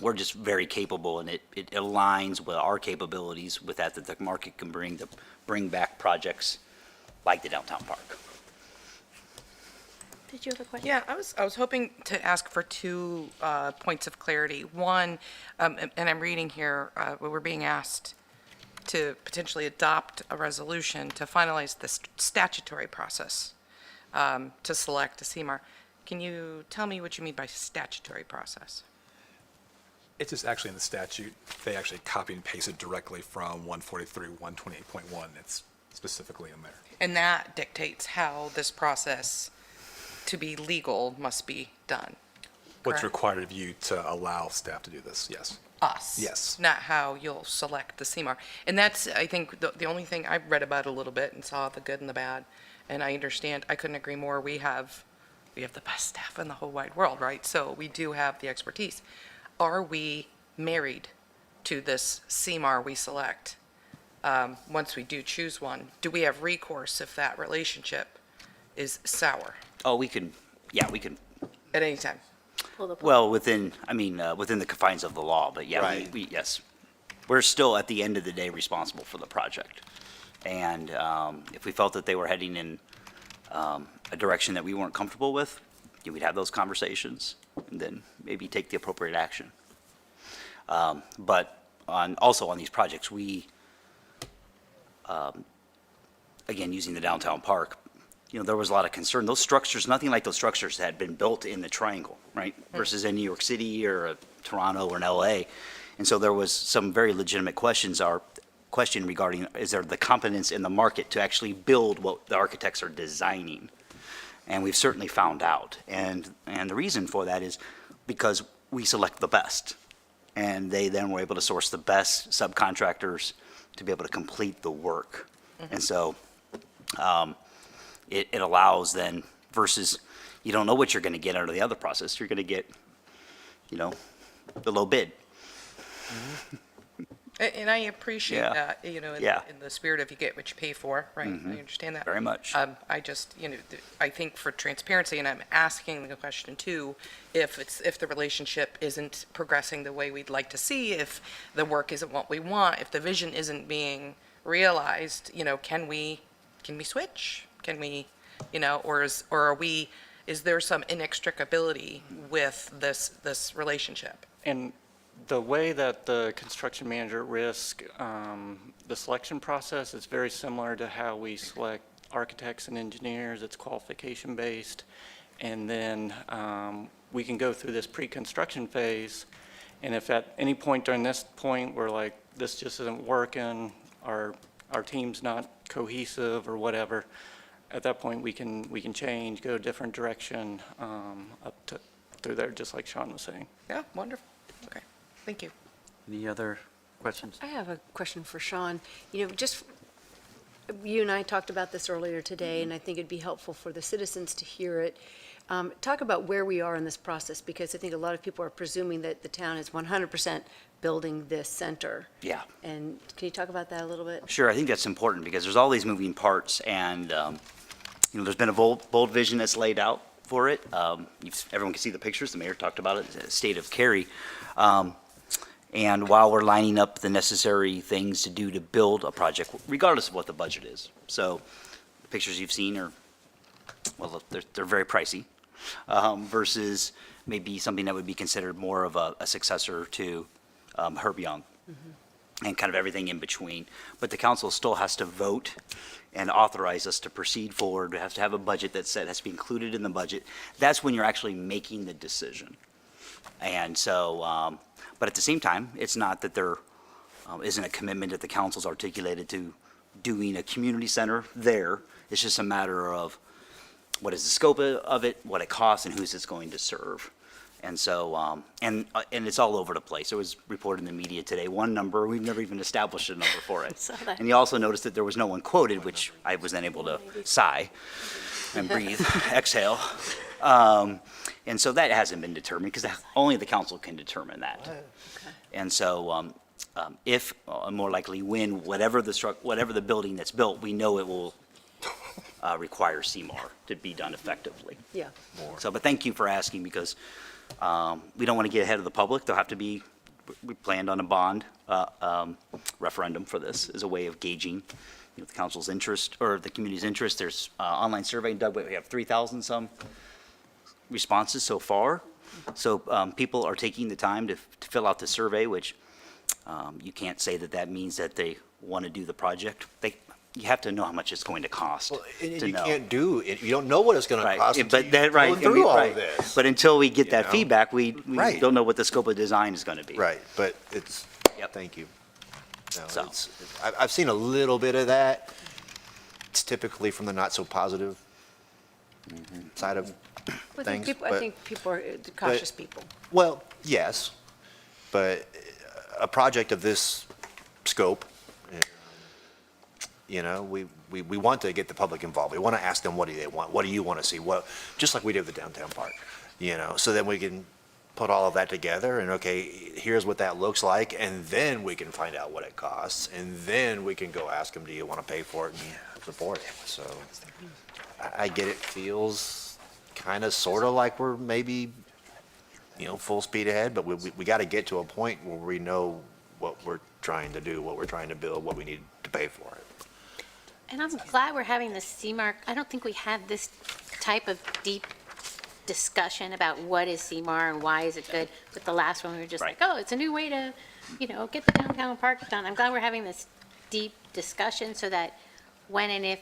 S11: we're just very capable, and it aligns with our capabilities with that the market can bring to bring back projects like the downtown park.
S15: Did you have a question?
S7: Yeah, I was hoping to ask for two points of clarity. One, and I'm reading here, we're being asked to potentially adopt a resolution to finalize the statutory process to select a CMAR. Can you tell me what you mean by statutory process?
S20: It's just actually in the statute. They actually copy and paste it directly from 143, 128.1. It's specifically in there.
S7: And that dictates how this process, to be legal, must be done.
S20: What's
S7: correct?
S20: required of you to allow staff to do this? Yes.
S7: Us.
S20: Yes.
S7: Not how you'll select the CMAR. And that's, I think, the only thing I've read about it a little bit and saw the good and the bad. And I understand, I couldn't agree more. We have the best staff in the whole wide world, right? So we do have the expertise. Are we married to this CMAR we select? Once we do choose one, do we have recourse if that relationship is sour
S11: Oh, we can.
S7: at any time?
S11: Well, within the confines of the law, but yeah,
S3: Right.
S11: yes. We're still, at the end of the day, responsible for the project. And if we felt that they were heading in a direction that we weren't comfortable with, we'd have those conversations and then maybe take the appropriate action. But also on these projects, we, again, using the downtown park, there was a lot of concern. Those structures, nothing like those structures that had been built in the triangle, right? Versus in New York City or Toronto or in LA. And so there was some very legitimate questions. Our question regarding, is there the competence in the market to actually build what the architects are designing? And we've certainly found out. And the reason for that is because we select the best. And they then were able to source the best subcontractors to be able to complete the work. And so it allows then, versus you don't know what you're going to get out of the other process. You're going to get, the low bid.
S7: And I appreciate
S11: Yeah.
S7: that, you know,
S11: Yeah.
S7: in the spirit of you get what you pay for, right? I understand that.
S11: Very much.
S7: I just, you know, I think for transparency, and I'm asking the question too, if the relationship isn't progressing the way we'd like to see, if the work isn't what we want, if the vision isn't being realized, you know, can we switch? Can we, you know, or is there some inextricability with this relationship?
S19: And the way that the construction manager at risk, the selection process is very similar to how we select architects and engineers. It's qualification-based. And then we can go through this pre-construction phase. And if at any point during this point we're like, this just isn't working, our team's not cohesive or whatever, at that point we can change, go a different direction up to through there, just like Sean was saying.
S7: Yeah, wonderful. Okay, thank you.
S2: Any other questions?
S8: I have a question for Sean. You know, just, you and I talked about this earlier today, and I think it'd be helpful for the citizens to hear it. Talk about where we are in this process, because I think a lot of people are presuming that the town is 100% building this center.
S11: Yeah.
S8: And can you talk about that a little bit?
S11: Sure, I think that's important because there's all these moving parts, and you know, there's been a bold vision that's laid out for it. Everyone can see the pictures. The mayor talked about it. The state of Cary. And while we're lining up the necessary things to do to build a project, regardless of what the budget is. So the pictures you've seen are, well, they're very pricey versus maybe something that would be considered more of a successor to Herb Young and kind of everything in between. But the council still has to vote and authorize us to proceed forward. We have to have a budget that's set, has to be included in the budget. That's when you're actually making the decision. And so, but at the same time, it's not that there isn't a commitment that the council's articulated to doing a community center there. It's just a matter of what is the scope of it, what it costs, and who's it's going to serve. And so, and it's all over the place. It was reported in the media today. One number, we've never even established a number for it.
S15: Saw that.
S11: And you also noticed that there was no one quoted, which I was then able to sigh and breathe, exhale. And so that hasn't been determined because only the council can determine that. And so if, more likely when, whatever the building that's built, we know it will require CMAR to be done effectively.
S8: Yeah.
S11: So, but thank you for asking because we don't want to get ahead of the public. There'll have to be, we planned on a bond referendum for this as a way of gauging the council's interest or the community's interest. There's online survey, Doug, we have 3,000 some responses so far. So people are taking the time to fill out the survey, which you can't say that means that they want to do the project. You have to know how much it's going to cost
S3: And
S11: to
S3: you
S11: know.
S3: can't do it. You don't know what it's going to cost until
S11: But that, right,
S3: go
S11: and
S3: through all
S11: right.
S3: of this.
S11: But until we get
S3: You
S11: that
S3: know?
S11: feedback, we
S3: Right.
S11: don't know what the scope of design is going to be.
S3: Right, but it's,
S11: Yep.
S3: thank you. No,
S11: So.
S3: I've seen a little bit of that. It's typically from the not so positive side of
S8: I
S3: things.
S8: think
S3: but-
S8: people are cautious people.
S3: Well, yes, but a project of this scope, you know, we want to get the public involved. We want to ask them, what do they want? What do you want to see? What, just like we did with the downtown park, you know, so then we can put all of that together and, okay, here's what that looks like, and then we can find out what it costs, and then we can go ask them, do you want to pay for it and support it? So I get it feels kind of, sort of like we're maybe, you know, full speed ahead, but we got to get to a point where we know what we're trying to do, what we're trying to build, what we need to pay for it.
S15: And I'm glad we're having this CMAR. I don't think we had this type of deep discussion about what is CMAR and why is it good. With the last one, we were just like, oh, it's a new way to, you know, get the downtown park done. I'm glad we're having this deep discussion so that when and if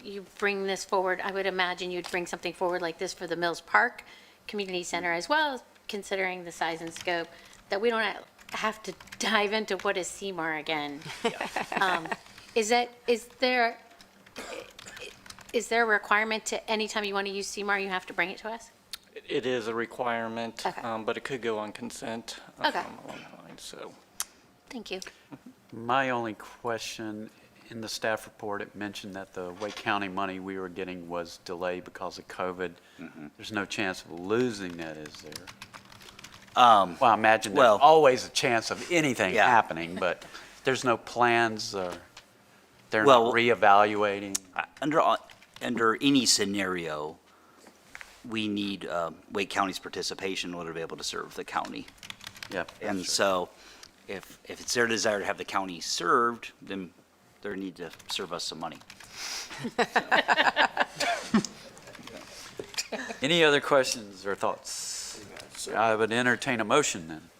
S15: you bring this forward, I would imagine you'd bring something forward like this for the Mills Park Community Center as well, considering the size and scope, that we don't have to dive into what is CMAR again. Is there a requirement to anytime you want to use CMAR, you have to bring it to us?
S19: It is a requirement,
S15: Okay.
S19: but it could go on consent
S15: Okay.
S19: along the line, so.
S15: Thank you.
S2: My only question, in the staff report, it mentioned that the Wake County money we were getting was delayed because of COVID. There's no chance of losing that, is there? Well, I imagine there's
S11: well-
S2: always a chance of anything
S11: Yeah.
S2: happening, but there's no plans, or they're
S11: Well-
S2: not reevaluating?
S11: Under any scenario, we need Wake County's participation in order to be able to serve the county.
S2: Yep.
S11: And so if it's their desire to have the county served, then they need to serve us some money.
S2: Any other questions or thoughts? I would entertain a motion then.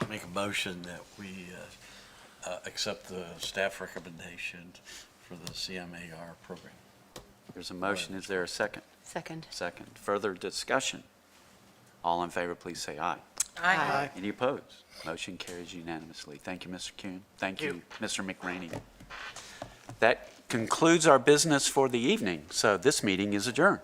S12: Make a motion that we accept the staff recommendation for the CMAR program.
S2: There's a motion. Is there a second?
S8: Second.
S2: Second. Further discussion? All in favor, please say aye.
S7: Aye.
S2: Any opposed? Motion carries unanimously. Thank you, Mr. Kuhn. Thank you, Mr. McRaney. That concludes our business for the evening, so this meeting is adjourned.